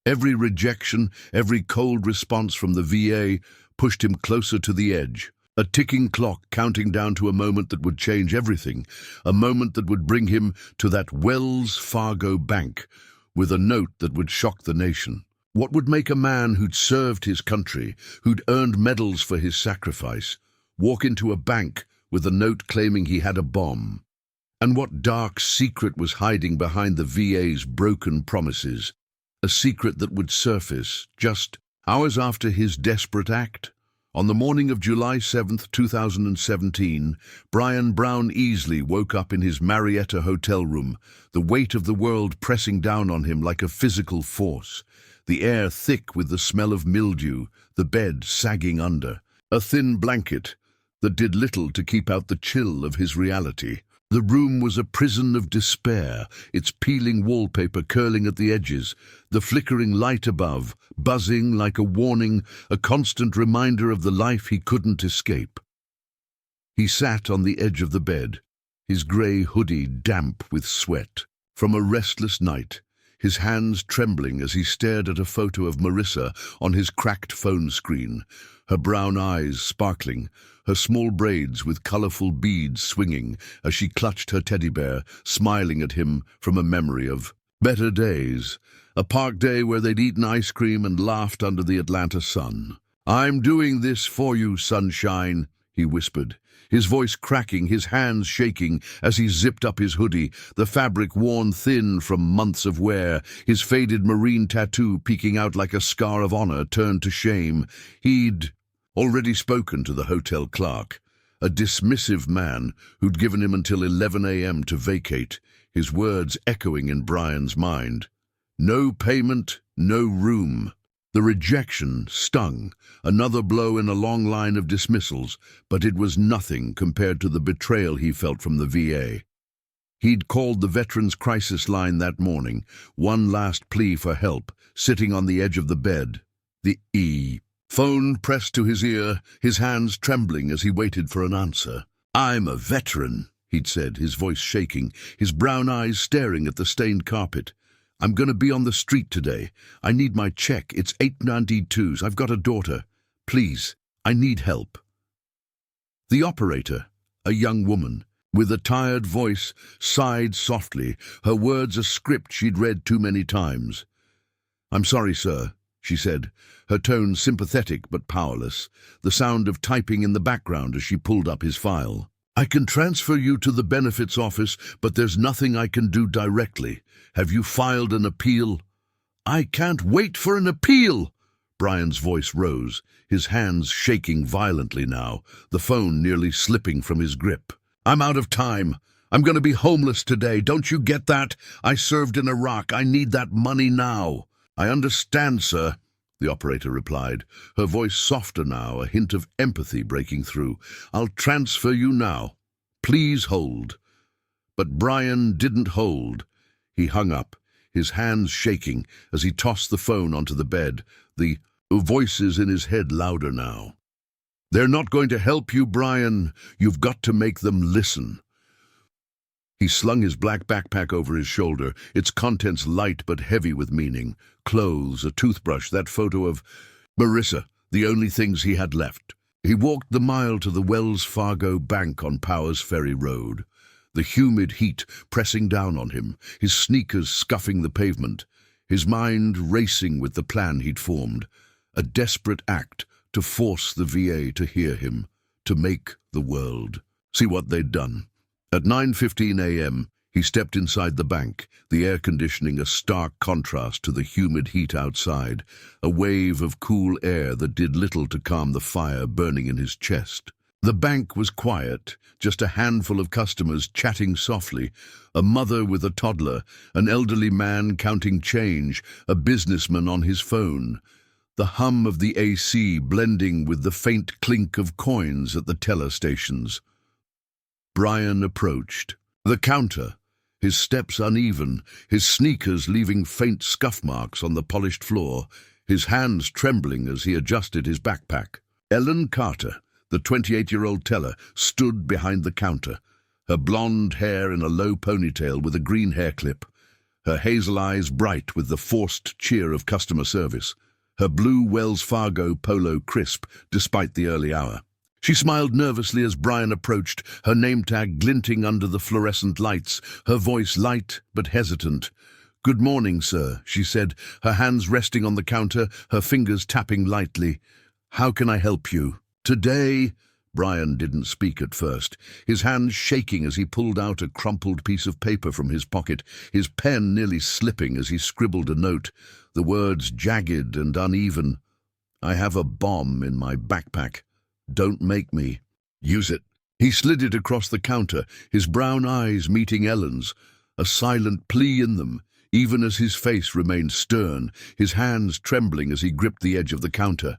Every rejection, every cold response from the VA pushed him closer to the edge, a ticking clock counting down to a moment that would change everything, a moment that would bring him to that Wells Fargo bank with a note that would shock the nation. What would make a man who'd served his country, who'd earned medals for his sacrifice, walk into a bank with a note claiming he had a bomb? And what dark secret was hiding behind the VA's broken promises? A secret that would surface just hours after his desperate act. On the morning of July 7th, 2017, Brian Brown-Easley woke up in his Marietta hotel room, the weight of the world pressing down on him like a physical force, the air thick with the smell of mildew, the bed sagging under, a thin blanket that did little to keep out the chill of his reality. The room was a prison of despair, its peeling wallpaper curling at the edges, the flickering light above, buzzing like a warning, a constant reminder of the life he couldn't escape. He sat on the edge of the bed, his grey hoodie damp with sweat, from a restless night, his hands trembling as he stared at a photo of Marissa on his cracked phone screen, her brown eyes sparkling, her small braids with colourful beads swinging as she clutched her teddy bear, smiling at him from a memory of better days, a park day where they'd eaten ice cream and laughed under the Atlanta sun. "I'm doing this for you, sunshine," he whispered, his voice cracking, his hands shaking as he zipped up his hoodie, the fabric worn thin from months of wear, his faded Marine tattoo peeking out like a scar of honor turned to shame. He'd already spoken to the hotel clerk, a dismissive man who'd given him until 11 a.m. to vacate, his words echoing in Brian's mind. No payment, no room. The rejection stung, another blow in a long line of dismissals, but it was nothing compared to the betrayal he felt from the VA. He'd called the Veterans Crisis Line that morning, one last plea for help, sitting on the edge of the bed. The phone pressed to his ear, his hands trembling as he waited for an answer. "I'm a veteran," he'd said, his voice shaking, his brown eyes staring at the stained carpet. "I'm going to be on the street today. I need my check. It's 892s. I've got a daughter. Please, I need help." The operator, a young woman, with a tired voice, sighed softly, her words a script she'd read too many times. "I'm sorry, sir," she said, her tone sympathetic but powerless, the sound of typing in the background as she pulled up his file. "I can transfer you to the benefits office, but there's nothing I can do directly. Have you filed an appeal?" "I can't wait for an appeal!" Brian's voice rose, his hands shaking violently now, the phone nearly slipping from his grip. "I'm out of time. I'm going to be homeless today. Don't you get that? I served in Iraq. I need that money now." "I understand, sir," the operator replied, her voice softer now, a hint of empathy breaking through. "I'll transfer you now. Please hold." But Brian didn't hold. He hung up, his hands shaking as he tossed the phone onto the bed, the voices in his head louder now. "They're not going to help you, Brian. You've got to make them listen." He slung his black backpack over his shoulder, its contents light but heavy with meaning. Clothes, a toothbrush, that photo of Marissa, the only things he had left. He walked the mile to the Wells Fargo Bank on Powers Ferry Road, the humid heat pressing down on him, his sneakers scuffing the pavement, his mind racing with the plan he'd formed, a desperate act to force the VA to hear him, to make the world see what they'd done. At 9:15 a.m., he stepped inside the bank, the air conditioning a stark contrast to the humid heat outside, a wave of cool air that did little to calm the fire burning in his chest. The bank was quiet, just a handful of customers chatting softly, a mother with a toddler, an elderly man counting change, a businessman on his phone. The hum of the AC blending with the faint clink of coins at the teller stations. Brian approached. The counter, his steps uneven, his sneakers leaving faint scuff marks on the polished floor, his hands trembling as he adjusted his backpack. Ellen Carter, the 28-year-old teller, stood behind the counter, her blonde hair in a low ponytail with a green hair clip, her hazel eyes bright with the forced cheer of customer service, her blue Wells Fargo polo crisp despite the early hour. She smiled nervously as Brian approached, her name tag glinting under the fluorescent lights, her voice light but hesitant. "Good morning, sir," she said, her hands resting on the counter, her fingers tapping lightly. "How can I help you?" "Today—" Brian didn't speak at first, his hands shaking as he pulled out a crumpled piece of paper from his pocket, his pen nearly slipping as he scribbled a note, the words jagged and uneven. "I have a bomb in my backpack. Don't make me use it." He slid it across the counter, his brown eyes meeting Ellen's, a silent plea in them, even as his face remained stern, his hands trembling as he gripped the edge of the counter.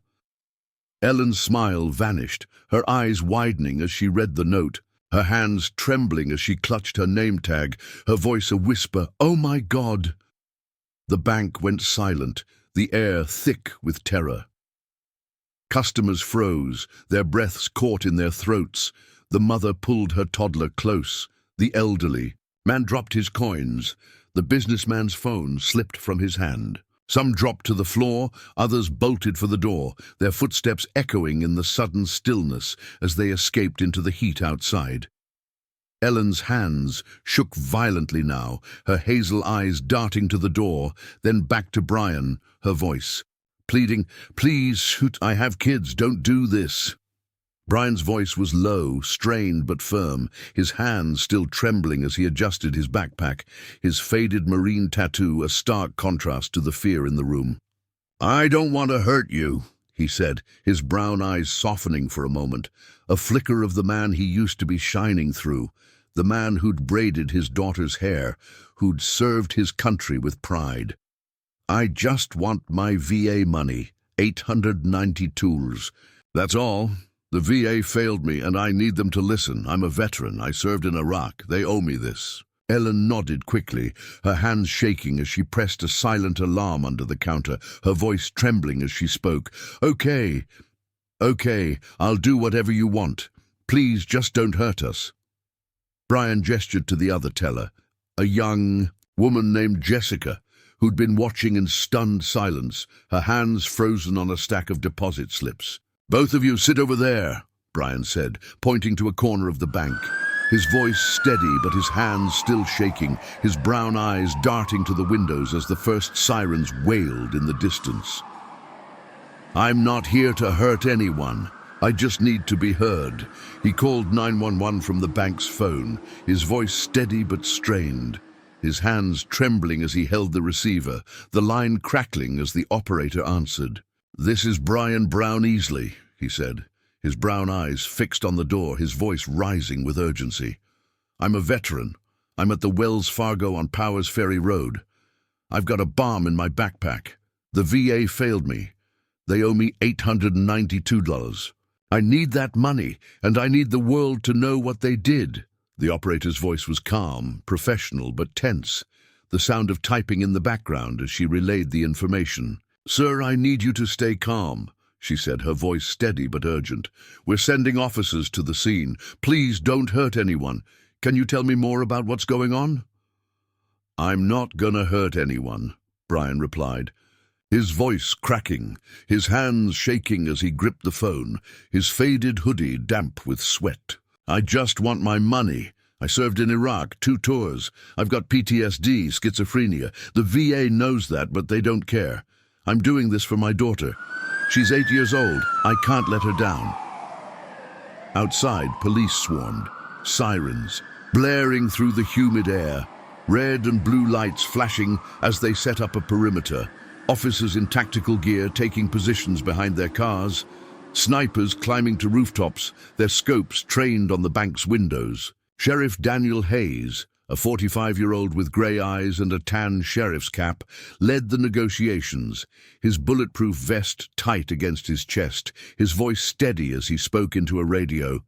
Ellen's smile vanished, her eyes widening as she read the note, her hands trembling as she clutched her name tag, her voice a whisper, "Oh my God!" The bank went silent, the air thick with terror. Customers froze, their breaths caught in their throats. The mother pulled her toddler close. The elderly man dropped his coins. The businessman's phone slipped from his hand. Some dropped to the floor, others bolted for the door, their footsteps echoing in the sudden stillness as they escaped into the heat outside. Ellen's hands shook violently now, her hazel eyes darting to the door, then back to Brian, her voice pleading, "Please, shoot, I have kids, don't do this." Brian's voice was low, strained but firm, his hands still trembling as he adjusted his backpack, his faded marine tattoo a stark contrast to the fear in the room. "I don't want to hurt you," he said, his brown eyes softening for a moment, a flicker of the man he used to be shining through, the man who'd braided his daughter's hair, who'd served his country with pride. "I just want my VA money, 890 tools. That's all. The VA failed me, and I need them to listen. I'm a veteran. I served in Iraq. They owe me this." Ellen nodded quickly, her hands shaking as she pressed a silent alarm under the counter, her voice trembling as she spoke. Okay, I'll do whatever you want. Please just don't hurt us." Brian gestured to the other teller, a young woman named Jessica, who'd been watching in stunned silence, her hands frozen on a stack of deposit slips. "Both of you sit over there," Brian said, pointing to a corner of the bank, his voice steady but his hands still shaking, his brown eyes darting to the windows as the first sirens wailed in the distance. "I'm not here to hurt anyone. I just need to be heard." He called 911 from the bank's phone, his voice steady but strained, his hands trembling as he held the receiver, the line crackling as the operator answered. "This is Brian Brown-Easley," he said, his brown eyes fixed on the door, his voice rising with urgency. "I'm a veteran. I'm at the Wells Fargo on Powers Ferry Road. I've got a bomb in my backpack. The VA failed me. They owe me $892. I need that money, and I need the world to know what they did." The operator's voice was calm, professional, but tense, the sound of typing in the background as she relayed the information. "Sir, I need you to stay calm," she said, her voice steady but urgent. "We're sending officers to the scene. Please don't hurt anyone. Can you tell me more about what's going on?" "I'm not gonna hurt anyone," Brian replied. his voice cracking, his hands shaking as he gripped the phone, his faded hoodie damp with sweat. "I just want my money. I served in Iraq, 2 tours. I've got PTSD, schizophrenia. The VA knows that, but they don't care. I'm doing this for my daughter. She's 8 years old. I can't let her down." Outside, police swarmed, sirens blaring through the humid air, red and blue lights flashing as they set up a perimeter, officers in tactical gear taking positions behind their cars, snipers climbing to rooftops, their scopes trained on the bank's windows. Sheriff Daniel Hayes, a 45-year-old with grey eyes and a tan sheriff's cap, led the negotiations, his bulletproof vest tight against his chest, his voice steady as he spoke into a radio.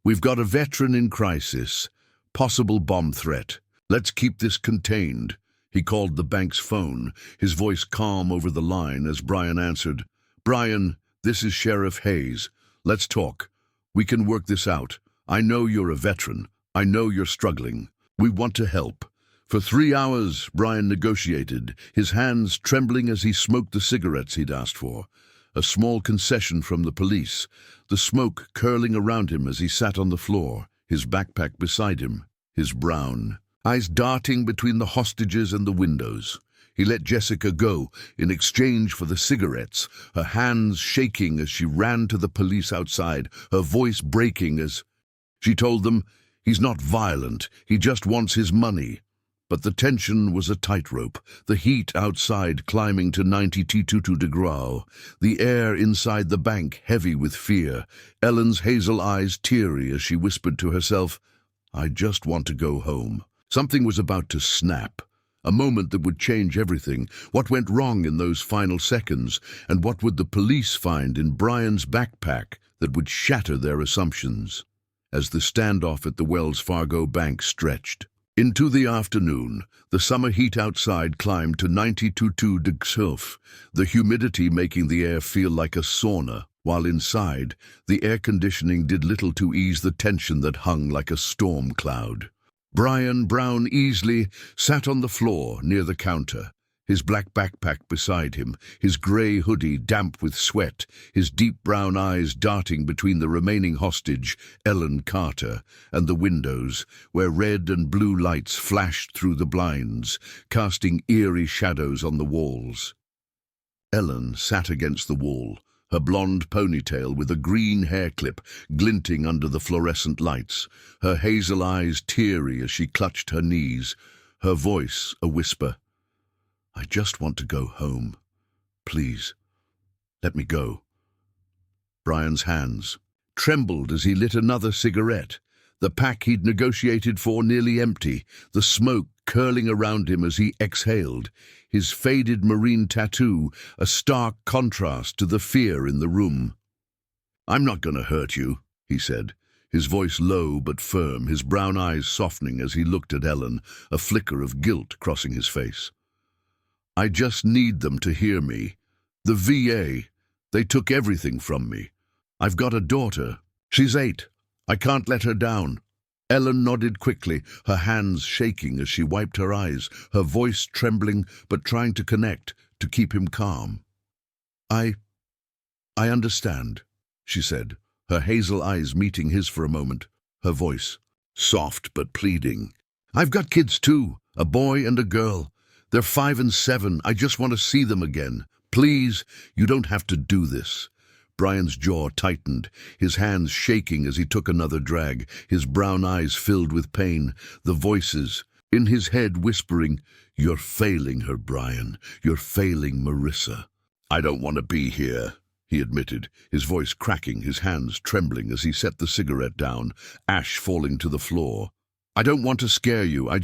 "We've got a veteran in crisis. Possible bomb threat. Let's keep this contained." He called the bank's phone, his voice calm over the line as Brian answered. "Brian, this is Sheriff Hayes. Let's talk. We can work this out. I know you're a veteran. I know you're struggling. We want to help." For 3 hours, Brian negotiated, his hands trembling as he smoked the cigarettes he'd asked for. A small concession from the police, the smoke curling around him as he sat on the floor, his backpack beside him, his brown eyes darting between the hostages and the windows. He let Jessica go in exchange for the cigarettes, her hands shaking as she ran to the police outside, her voice breaking as she told them, "He's not violent, he just wants his money." But the tension was a tightrope, the heat outside climbing to 92 degrees, the air inside the bank heavy with fear, Ellen's hazel eyes teary as she whispered to herself, "I just want to go home." Something was about to snap, a moment that would change everything. What went wrong in those final seconds, and what would the police find in Brian's backpack that would shatter their assumptions? As the standoff at the Wells Fargo bank stretched into the afternoon, the summer heat outside climbed to 92 degrees, the humidity making the air feel like a sauna, while inside, the air conditioning did little to ease the tension that hung like a storm cloud. Brian Brown-Easley sat on the floor near the counter, his black backpack beside him, his grey hoodie damp with sweat, his deep brown eyes darting between the remaining hostage, Ellen Carter, and the windows, where red and blue lights flashed through the blinds, casting eerie shadows on the walls. Ellen sat against the wall, her blonde ponytail with a green hair clip glinting under the fluorescent lights, her hazel eyes teary as she clutched her knees, her voice a whisper. "I just want to go home. Please, let me go." Brian's hands trembled as he lit another cigarette, the pack he'd negotiated for nearly empty, the smoke curling around him as he exhaled, his faded marine tattoo a stark contrast to the fear in the room. "I'm not going to hurt you," he said, his voice low but firm, his brown eyes softening as he looked at Ellen, a flicker of guilt crossing his face. "I just need them to hear me. The VA, they took everything from me. I've got a daughter. She's 8. I can't let her down." Ellen nodded quickly, her hands shaking as she wiped her eyes, her voice trembling but trying to connect, to keep him calm. I understand," she said, her hazel eyes meeting his for a moment, her voice soft but pleading. "I've got kids too, a boy and a girl. They're 5 and 7. I just want to see them again. Please, you don't have to do this." Brian's jaw tightened, his hands shaking as he took another drag, his brown eyes filled with pain, the voices in his head whispering, "You're failing her, Brian. You're failing Marissa." "I don't want to be here," he admitted, his voice cracking, his hands trembling as he set the cigarette down, ash falling to the floor. "I don't want to scare you. I've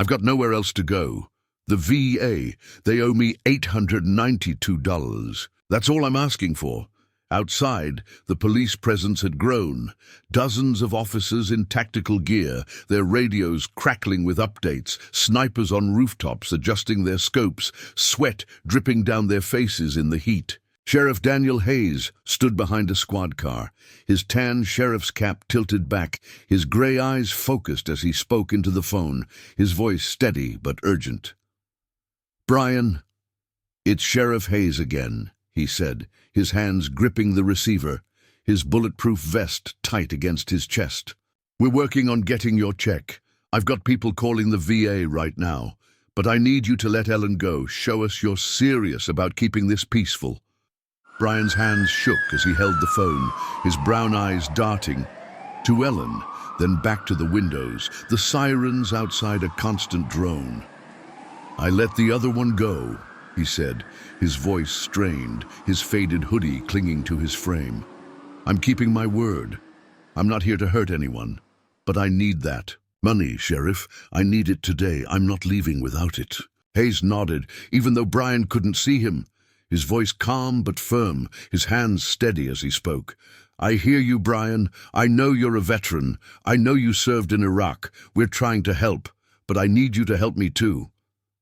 got nowhere else to go. The VA, they owe me $892. That's all I'm asking for." Outside, the police presence had grown. Dozens of officers in tactical gear, their radios crackling with updates, snipers on rooftops adjusting their scopes, sweat dripping down their faces in the heat. Sheriff Daniel Hayes stood behind a squad car, his tan sheriff's cap tilted back, his grey eyes focused as he spoke into the phone, his voice steady but urgent. "Brian, "It's Sheriff Hayes again," he said, his hands gripping the receiver, his bulletproof vest tight against his chest. "We're working on getting your check. I've got people calling the VA right now. But I need you to let Ellen go. Show us you're serious about keeping this peaceful." Brian's hands shook as he held the phone, his brown eyes darting to Ellen, then back to the windows, the sirens outside a constant drone. "I let the other one go," he said, his voice strained, his faded hoodie clinging to his frame. "I'm keeping my word. I'm not here to hurt anyone, but I need that. Money, Sheriff. I need it today. I'm not leaving without it." Hayes nodded, even though Brian couldn't see him, his voice calm but firm, his hands steady as he spoke. "I hear you, Brian. I know you're a veteran. I know you served in Iraq. We're trying to help, but I need you to help me too.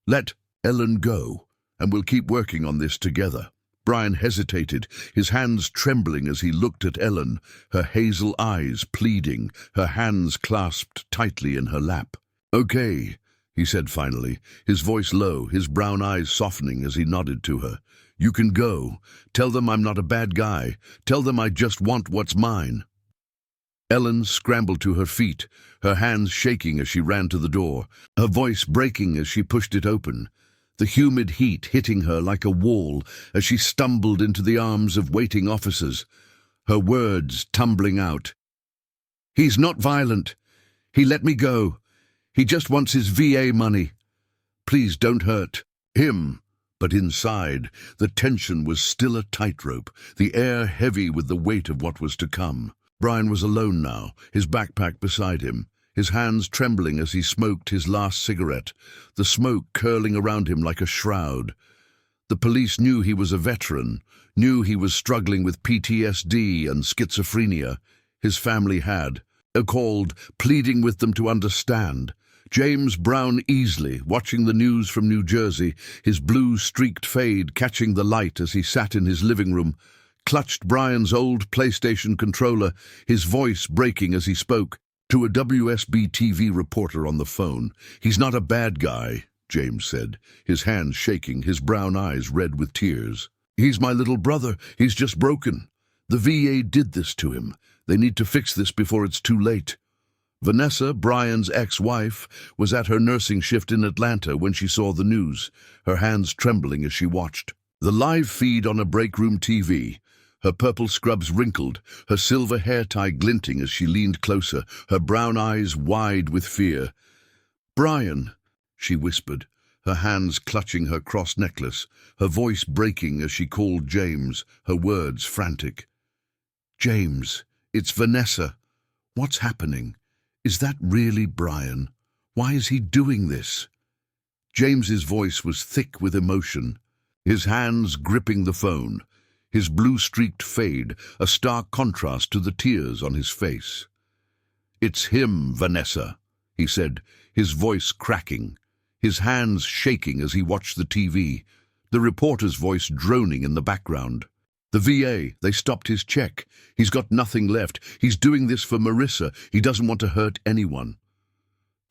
Let Ellen go, and we'll keep working on this together." Brian hesitated, his hands trembling as he looked at Ellen, her hazel eyes pleading, her hands clasped tightly in her lap. "Okay," he said finally, his voice low, his brown eyes softening as he nodded to her. "You can go. Tell them I'm not a bad guy. Tell them I just want what's mine." Ellen scrambled to her feet, her hands shaking as she ran to the door, her voice breaking as she pushed it open, the humid heat hitting her like a wall as she stumbled into the arms of waiting officers, her words tumbling out. "He's not violent. He let me go. He just wants his VA money. Please don't hurt him." But inside, the tension was still a tightrope, the air heavy with the weight of what was to come. Brian was alone now, his backpack beside him, his hands trembling as he smoked his last cigarette, the smoke curling around him like a shroud. The police knew he was a veteran, knew he was struggling with PTSD and schizophrenia. His family had. Called, pleading with them to understand. James Brown-Easley, watching the news from New Jersey, his blue-streaked fade catching the light as he sat in his living room, clutched Brian's old PlayStation controller, his voice breaking as he spoke. To a WSB-TV reporter on the phone. "He's not a bad guy," James said, his hands shaking, his brown eyes red with tears. "He's my little brother. He's just broken. The VA did this to him. They need to fix this before it's too late." Vanessa, Brian's ex-wife, was at her nursing shift in Atlanta when she saw the news, her hands trembling as she watched. The live feed on a break-room TV, her purple scrubs wrinkled, her silver hair tie glinting as she leaned closer, her brown eyes wide with fear. "Brian," she whispered, her hands clutching her cross necklace, her voice breaking as she called James, her words frantic. "James, it's Vanessa. What's happening? Is that really Brian? Why is he doing this?" James's voice was thick with emotion, his hands gripping the phone, his blue-streaked fade, a stark contrast to the tears on his face. "It's him, Vanessa," he said, his voice cracking, his hands shaking as he watched the TV, the reporter's voice droning in the background. "The VA, they stopped his check. He's got nothing left. He's doing this for Marissa. He doesn't want to hurt anyone."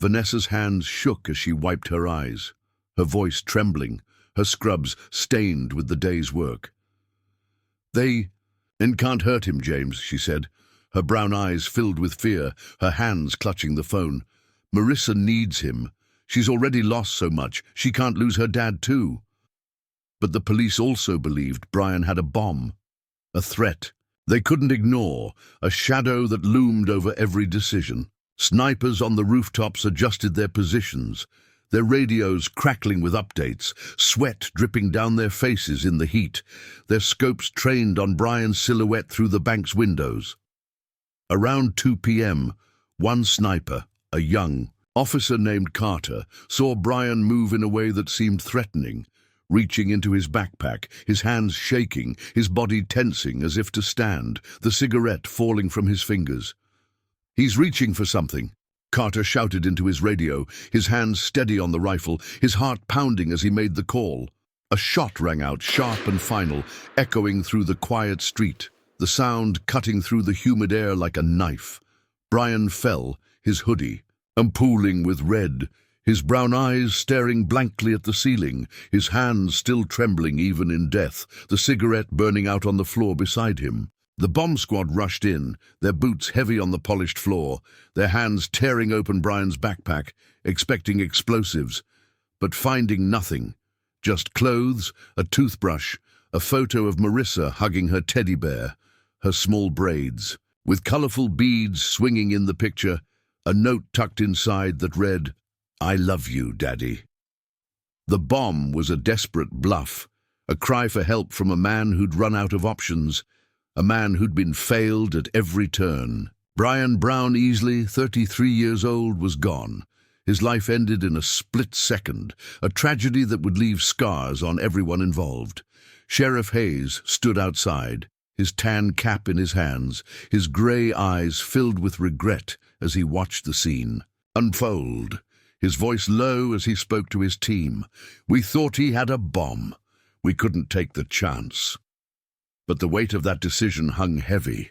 Vanessa's hands shook as she wiped her eyes, her voice trembling, her scrubs stained with the day's work. "They can't hurt him, James," she said, her brown eyes filled with fear, her hands clutching the phone. "Marissa needs him. She's already lost so much. She can't lose her dad too." But the police also believed Brian had a bomb, a threat. They couldn't ignore, a shadow that loomed over every decision. Snipers on the rooftops adjusted their positions, their radios crackling with updates, sweat dripping down their faces in the heat, their scopes trained on Brian's silhouette through the bank's windows. Around 2 p.m., one sniper, a young officer named Carter, saw Brian move in a way that seemed threatening, reaching into his backpack, his hands shaking, his body tensing as if to stand, the cigarette falling from his fingers. "He's reaching for something," Carter shouted into his radio, his hands steady on the rifle, his heart pounding as he made the call. A shot rang out, sharp and final, echoing through the quiet street, the sound cutting through the humid air like a knife. Brian fell, his hoodie, pooling with red, his brown eyes staring blankly at the ceiling, his hands still trembling even in death, the cigarette burning out on the floor beside him. The bomb squad rushed in, their boots heavy on the polished floor, their hands tearing open Brian's backpack, expecting explosives, but finding nothing. Just clothes, a toothbrush, a photo of Marissa hugging her teddy bear, her small braids, with colorful beads swinging in the picture, a note tucked inside that read, "I love you, Daddy." The bomb was a desperate bluff, a cry for help from a man who'd run out of options, a man who'd been failed at every turn. Brian Brown-Easley, 33 years old, was gone. His life ended in a split second, a tragedy that would leave scars on everyone involved. Sheriff Hayes stood outside, his tan cap in his hands, his gray eyes filled with regret as he watched the scene unfold, his voice low as he spoke to his team. "We thought he had a bomb. We couldn't take the chance." But the weight of that decision hung heavy,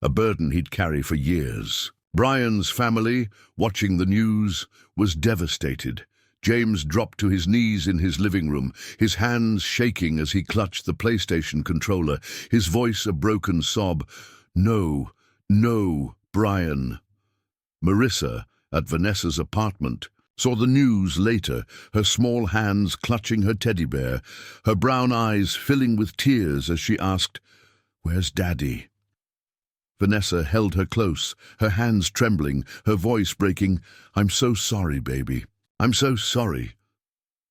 a burden he'd carry for years. Brian's family, watching the news, was devastated. James dropped to his knees in his living room, his hands shaking as he clutched the PlayStation controller, his voice a broken sob. "No, no, Brian." Marissa, at Vanessa's apartment, saw the news later, her small hands clutching her teddy bear, her brown eyes filling with tears as she asked, "Where's Daddy?" Vanessa held her close, her hands trembling, her voice breaking. "I'm so sorry, baby. I'm so sorry."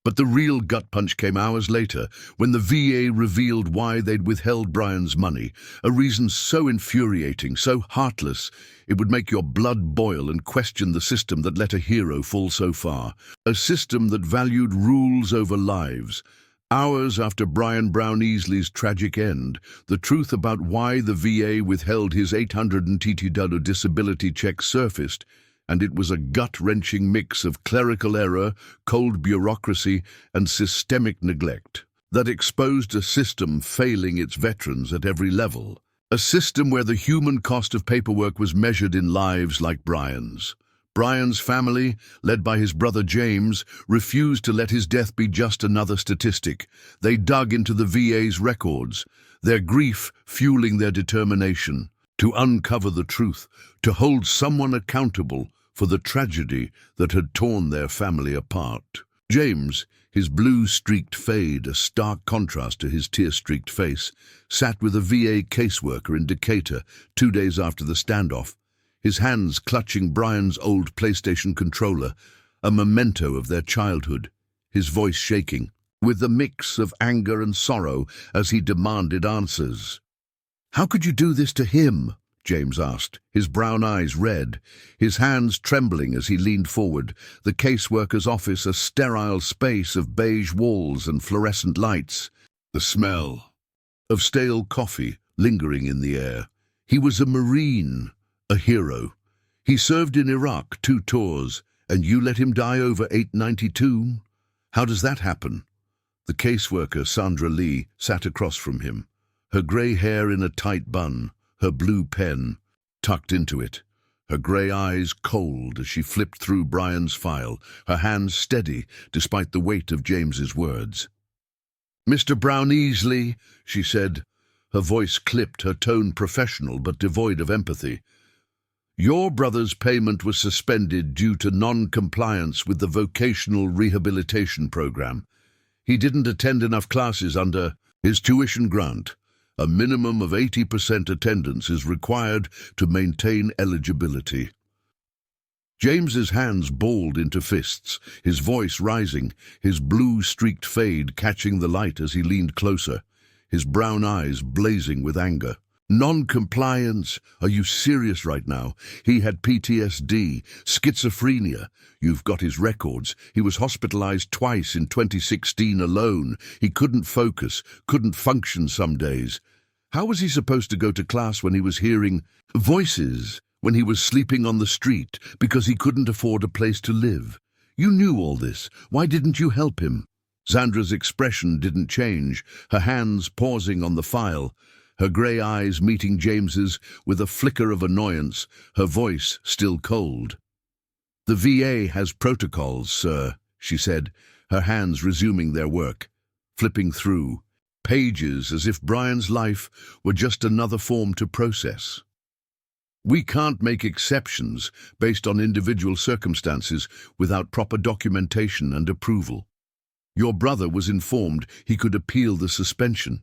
But the real gut punch came hours later, when the VA revealed why they'd withheld Brian's money, a reason so infuriating, so heartless, it would make your blood boil and question the system that let a hero fall so far, a system that valued rules over lives. Hours after Brian Brown-Easley's tragic end, the truth about why the VA withheld his $800 disability check surfaced, and it was a gut-wrenching mix of clerical error, cold bureaucracy, and systemic neglect that exposed a system failing its veterans at every level. A system where the human cost of paperwork was measured in lives like Brian's. Brian's family, led by his brother James, refused to let his death be just another statistic. They dug into the VA's records, their grief fueling their determination to uncover the truth, to hold someone accountable for the tragedy that had torn their family apart. James, his blue-streaked fade a stark contrast to his tear-streaked face, sat with a VA caseworker in Decatur 2 days after the standoff, his hands clutching Brian's old PlayStation controller, a memento of their childhood, his voice shaking, with a mix of anger and sorrow as he demanded answers. "How could you do this to him?" James asked, his brown eyes red, his hands trembling as he leaned forward, the caseworker's office a sterile space of beige walls and fluorescent lights, the smell of stale coffee lingering in the air. He was a Marine, a hero. He served in Iraq 2 tours, and you let him die over 892? How does that happen? The caseworker, Sandra Lee, sat across from him, her grey hair in a tight bun, her blue pen tucked into it, her grey eyes cold as she flipped through Brian's file, her hands steady despite the weight of James's words. "Mr. Brown-Easley," she said, her voice clipped, her tone professional but devoid of empathy. "Your brother's payment was suspended due to non-compliance with the vocational rehabilitation program. He didn't attend enough classes under his tuition grant. A minimum of 80% attendance is required to maintain eligibility." James's hands balled into fists, his voice rising, his blue-streaked fade catching the light as he leaned closer, his brown eyes blazing with anger. "Non-compliance? Are you serious right now? He had PTSD, schizophrenia. You've got his records. He was hospitalized twice in 2016 alone. He couldn't focus, couldn't function some days. How was he supposed to go to class when he was hearing voices, when he was sleeping on the street because he couldn't afford a place to live? You knew all this. Why didn't you help him?" Sandra's expression didn't change, her hands pausing on the file, her grey eyes meeting James's with a flicker of annoyance, her voice still cold. "The VA has protocols, sir," she said, her hands resuming their work, flipping through pages as if Brian's life were just another form to process. "We can't make exceptions based on individual circumstances without proper documentation and approval. Your brother was informed he could appeal the suspension,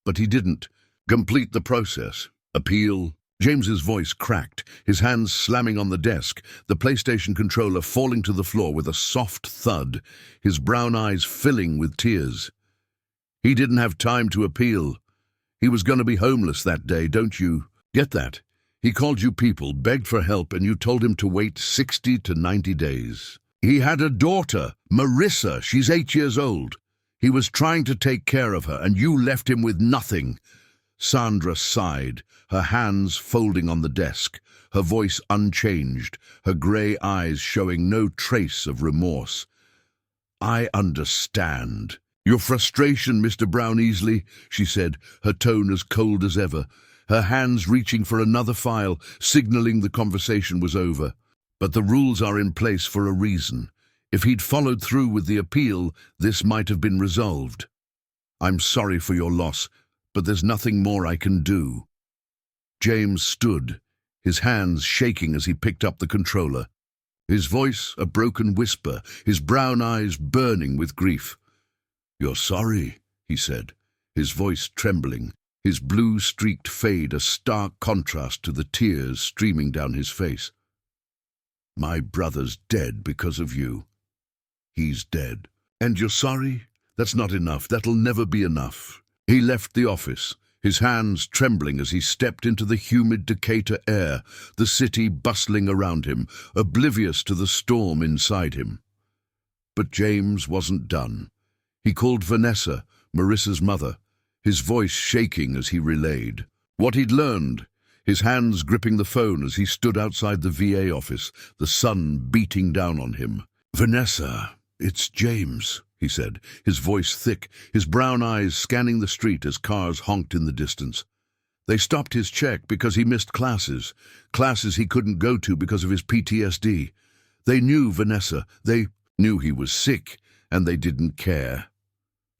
but he didn't. Complete the process. Appeal." James's voice cracked, his hands slamming on the desk, the PlayStation controller falling to the floor with a soft thud, his brown eyes filling with tears. "He didn't have time to appeal. He was going to be homeless that day, don't you get that? He called you people, begged for help, and you told him to wait 60 to 90 days. He had a daughter, Marissa, she's 8 years old. He was trying to take care of her, and you left him with nothing." Sandra sighed, her hands folding on the desk, her voice unchanged, her grey eyes showing no trace of remorse. "I understand your frustration, Mr. Brown-Easley," she said, her tone as cold as ever, her hands reaching for another file, signaling the conversation was over. "But the rules are in place for a reason. If he'd followed through with the appeal, this might have been resolved. I'm sorry for your loss, but there's nothing more I can do." James stood, his hands shaking as he picked up the controller, his voice a broken whisper, his brown eyes burning with grief. "You're sorry," he said, his voice trembling, his blue-streaked fade a stark contrast to the tears streaming down his face. "My brother's dead because of you. He's dead. And you're sorry? That's not enough. That'll never be enough." He left the office, his hands trembling as he stepped into the humid Decatur air, the city bustling around him, oblivious to the storm inside him. But James wasn't done. He called Vanessa, Marissa's mother, his voice shaking as he relayed what he'd learned, his hands gripping the phone as he stood outside the VA office, the sun beating down on him. "Vanessa, it's James," he said, his voice thick, his brown eyes scanning the street as cars honked in the distance. They stopped his check because he missed classes he couldn't go to because of his PTSD. They knew Vanessa, they knew he was sick, and they didn't care.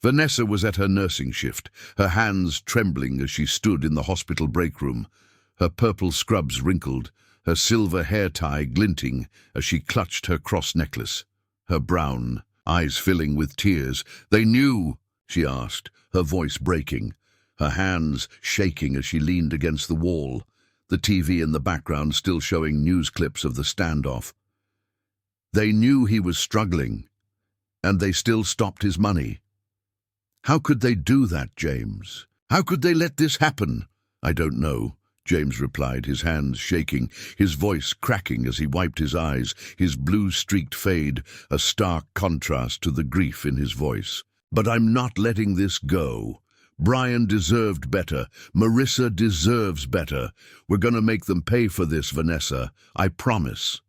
Vanessa was at her nursing shift, her hands trembling as she stood in the hospital break room, her purple scrubs wrinkled, her silver hair tie glinting as she clutched her cross necklace, her brown eyes filling with tears. "They knew?" she asked, her voice breaking, her hands shaking as she leaned against the wall, the TV in the background still showing news clips of the standoff. "They knew he was struggling, and they still stopped his money. How could they do that, James? How could they let this happen?" "I don't know," James replied, his hands shaking, his voice cracking as he wiped his eyes, his blue-streaked fade a stark contrast to the grief in his voice. "But I'm not letting this go. Brian deserved better. Marissa deserves better. We're going to make them pay for this, Vanessa. I promise."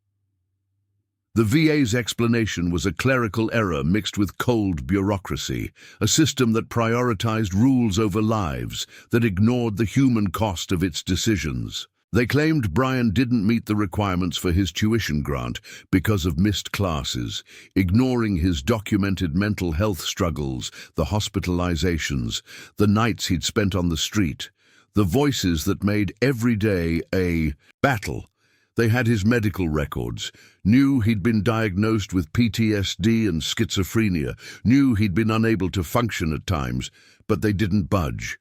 The VA's explanation was a clerical error mixed with cold bureaucracy, a system that prioritized rules over lives, that ignored the human cost of its decisions. They claimed Brian didn't meet the requirements for his tuition grant because of missed classes, ignoring his documented mental health struggles, the hospitalizations, the nights he'd spent on the street, the voices that made every day a battle. They had his medical records, knew he'd been diagnosed with PTSD and schizophrenia, knew he'd been unable to function at times, but they didn't budge.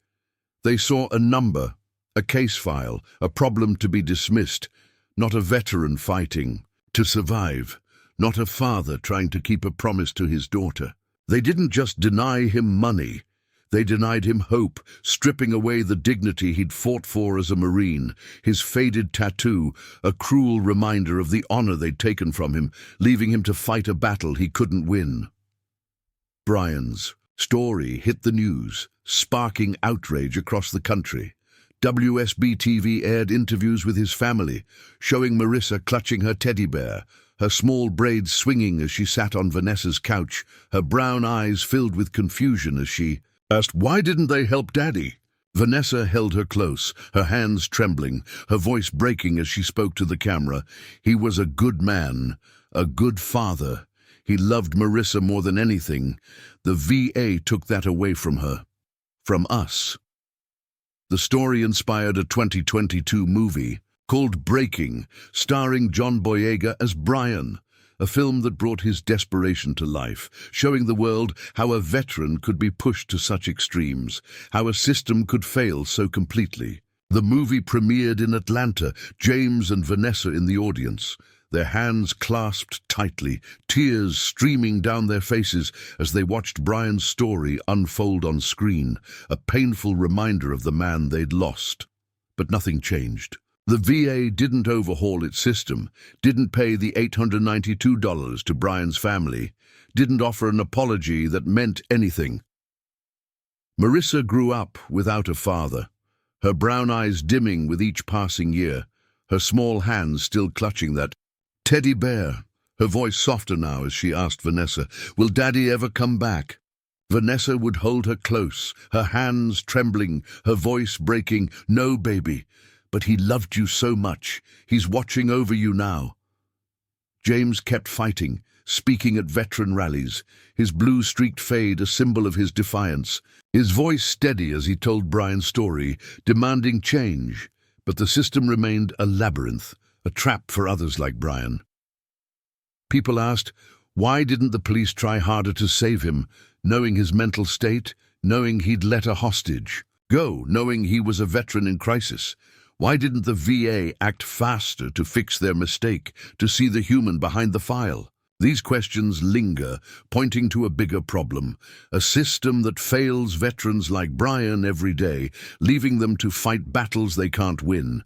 They saw a number, a case file, a problem to be dismissed, not a veteran fighting to survive, not a father trying to keep a promise to his daughter. They didn't just deny him money. They denied him hope, stripping away the dignity he'd fought for as a Marine, his faded tattoo, a cruel reminder of the honor they'd taken from him, leaving him to fight a battle he couldn't win. Brian's story hit the news, sparking outrage across the country. WSB-TV aired interviews with his family, showing Marissa clutching her teddy bear, her small braids swinging as she sat on Vanessa's couch, her brown eyes filled with confusion as she asked, "Why didn't they help Daddy?" Vanessa held her close, her hands trembling, her voice breaking as she spoke to the camera. He was a good man, a good father. He loved Marissa more than anything. The VA took that away from her. From us. The story inspired a 2022 movie called Breaking, starring John Boyega as Brian, a film that brought his desperation to life, showing the world how a veteran could be pushed to such extremes, how a system could fail so completely. The movie premiered in Atlanta, James and Vanessa in the audience, their hands clasped tightly, tears streaming down their faces as they watched Brian's story unfold on screen, a painful reminder of the man they'd lost. But nothing changed. The VA didn't overhaul its system, didn't pay the $892 to Brian's family, didn't offer an apology that meant anything. Marissa grew up without a father, her brown eyes dimming with each passing year, her small hands still clutching that teddy bear. Her voice softer now as she asked Vanessa, "Will Daddy ever come back?" Vanessa would hold her close, her hands trembling, her voice breaking. "No, baby. But he loved you so much. He's watching over you now." James kept fighting, speaking at veteran rallies, his blue-streaked fade a symbol of his defiance, his voice steady as he told Brian's story, demanding change. But the system remained a labyrinth, a trap for others like Brian. People asked, why didn't the police try harder to save him, knowing his mental state, knowing he'd let a hostage go, knowing he was a veteran in crisis? Why didn't the VA act faster to fix their mistake, to see the human behind the file? These questions linger, pointing to a bigger problem, a system that fails veterans like Brian every day, leaving them to fight battles they can't win,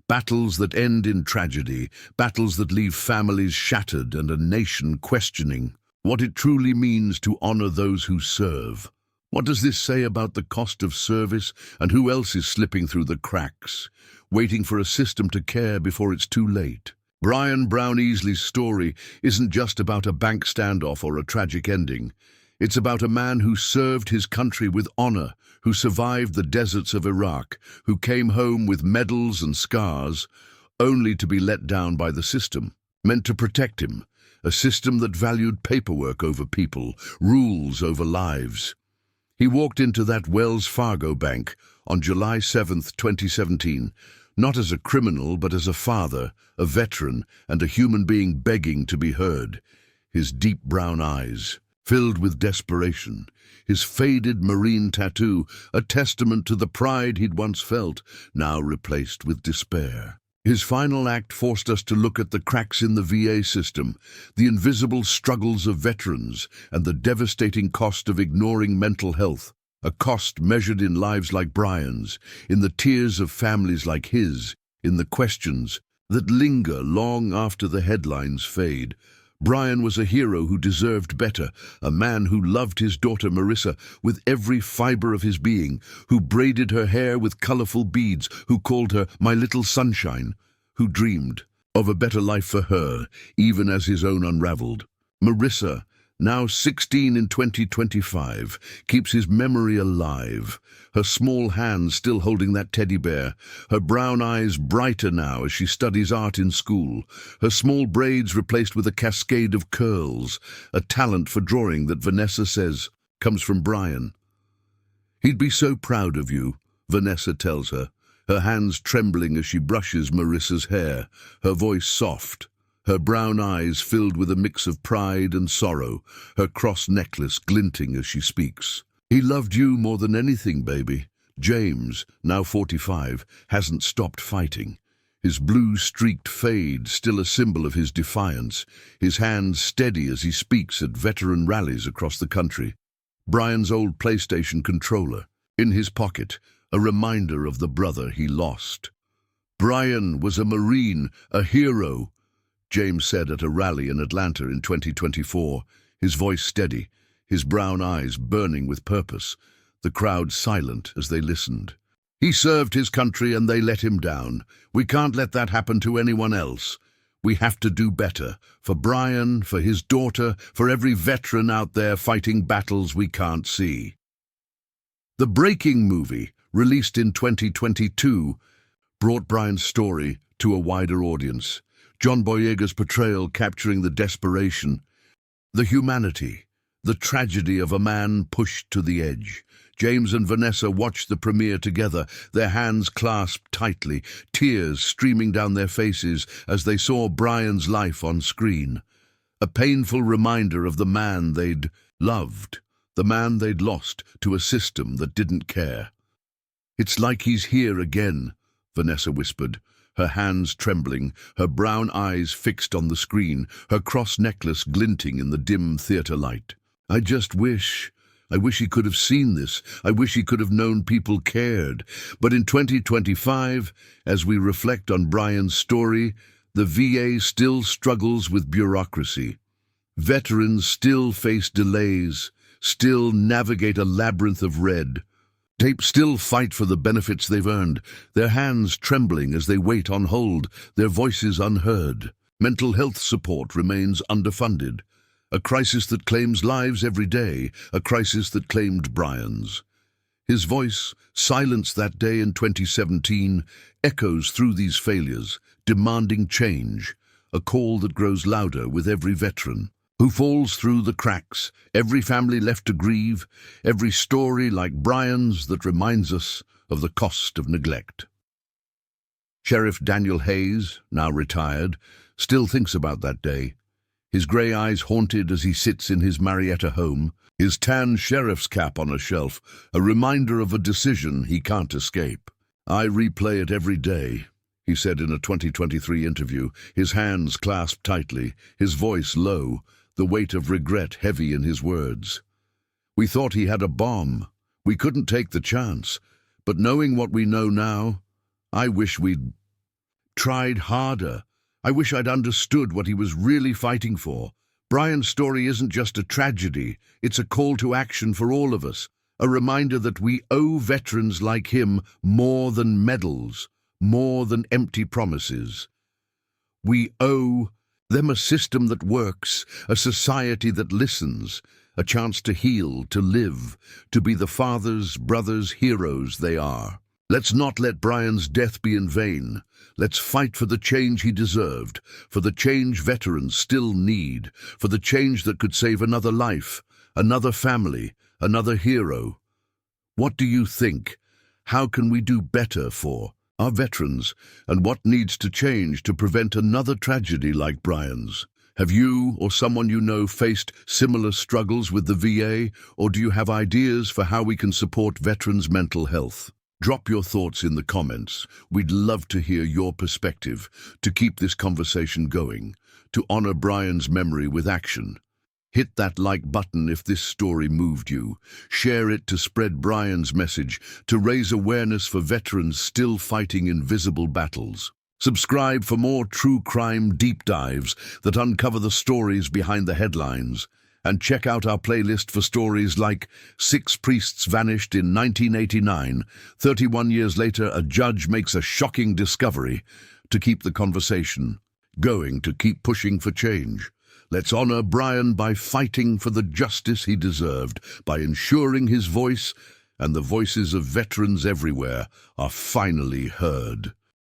battles that end in tragedy, battles that leave families shattered and a nation questioning what it truly means to honor those who serve. What does this say about the cost of service and who else is slipping through the cracks, waiting for a system to care before it's too late? Brian Brown-Easley's story isn't just about a bank standoff or a tragic ending. It's about a man who served his country with honor, who survived the deserts of Iraq, who came home with medals and scars, only to be let down by the system, meant to protect him, a system that valued paperwork over people, rules over lives. He walked into that Wells Fargo bank on July 7th, 2017, not as a criminal but as a father, a veteran, and a human being begging to be heard. His deep brown eyes, filled with desperation, his faded marine tattoo, a testament to the pride he'd once felt, now replaced with despair. His final act forced us to look at the cracks in the VA system, the invisible struggles of veterans, and the devastating cost of ignoring mental health, a cost measured in lives like Brian's, in the tears of families like his, in the questions that linger long after the headlines fade. Brian was a hero who deserved better, a man who loved his daughter Marissa with every fiber of his being, who braided her hair with colorful beads, who called her my little sunshine, who dreamed of a better life for her, even as his own unraveled. Marissa, now 16 in 2025, keeps his memory alive, her small hands still holding that teddy bear, her brown eyes brighter now as she studies art in school, her small braids replaced with a cascade of curls, a talent for drawing that Vanessa says comes from Brian. "He'd be so proud of you," Vanessa tells her, her hands trembling as she brushes Marissa's hair, her voice soft, her brown eyes filled with a mix of pride and sorrow, her cross necklace glinting as she speaks. "He loved you more than anything, baby." James, now 45, hasn't stopped fighting. His blue-streaked fade still a symbol of his defiance, his hands steady as he speaks at veteran rallies across the country. Brian's old PlayStation controller, in his pocket, a reminder of the brother he lost. "Brian was a Marine, a hero," James said at a rally in Atlanta in 2024, his voice steady, his brown eyes burning with purpose, the crowd silent as they listened. "He served his country and they let him down. We can't let that happen to anyone else. We have to do better, for Brian, for his daughter, for every veteran out there fighting battles we can't see." The Breaking movie, released in 2022, brought Brian's story to a wider audience. John Boyega's portrayal capturing the desperation, the humanity, the tragedy of a man pushed to the edge. James and Vanessa watched the premiere together, their hands clasped tightly, tears streaming down their faces as they saw Brian's life on screen. A painful reminder of the man they'd loved, the man they'd lost to a system that didn't care. "It's like he's here again," Vanessa whispered, her hands trembling, her brown eyes fixed on the screen, her cross necklace glinting in the dim theatre light. I wish he could have seen this. I wish he could have known people cared." But in 2025, as we reflect on Brian's story, the VA still struggles with bureaucracy. Veterans still face delays, still navigate a labyrinth of red. They still fight for the benefits they've earned, their hands trembling as they wait on hold, their voices unheard. Mental health support remains underfunded. A crisis that claims lives every day, a crisis that claimed Brian's. His voice, silenced that day in 2017, echoes through these failures, demanding change, a call that grows louder with every veteran who falls through the cracks, every family left to grieve, every story like Brian's that reminds us of the cost of neglect. Sheriff Daniel Hayes, now retired, still thinks about that day, his grey eyes haunted as he sits in his Marietta home, his tan sheriff's cap on a shelf, a reminder of a decision he can't escape. "I replay it every day," he said in a 2023 interview, his hands clasped tightly, his voice low, the weight of regret heavy in his words. "We thought he had a bomb. We couldn't take the chance. But knowing what we know now, I wish we'd tried harder. I wish I'd understood what he was really fighting for." Brian's story isn't just a tragedy, it's a call to action for all of us, a reminder that we owe veterans like him more than medals, more than empty promises. We owe them a system that works, a society that listens, a chance to heal, to live, to be the fathers, brothers, heroes they are. Let's not let Brian's death be in vain. Let's fight for the change he deserved, for the change veterans still need, for the change that could save another life, another family, another hero. What do you think? How can we do better for our veterans, and what needs to change to prevent another tragedy like Brian's? Have you or someone you know faced similar struggles with the VA, or do you have ideas for how we can support veterans' mental health? Drop your thoughts in the comments. We'd love to hear your perspective, to keep this conversation going, to honor Brian's memory with action. Hit that like button if this story moved you. Share it to spread Brian's message, to raise awareness for veterans still fighting invisible battles. Subscribe for more true crime deep dives that uncover the stories behind the headlines. And check out our playlist for stories like 6 priests vanished in 1989, 31 years later a judge makes a shocking discovery, to keep the conversation going, to keep pushing for change. Let's honor Brian by fighting for the justice he deserved, by ensuring his voice and the voices of veterans everywhere are finally heard.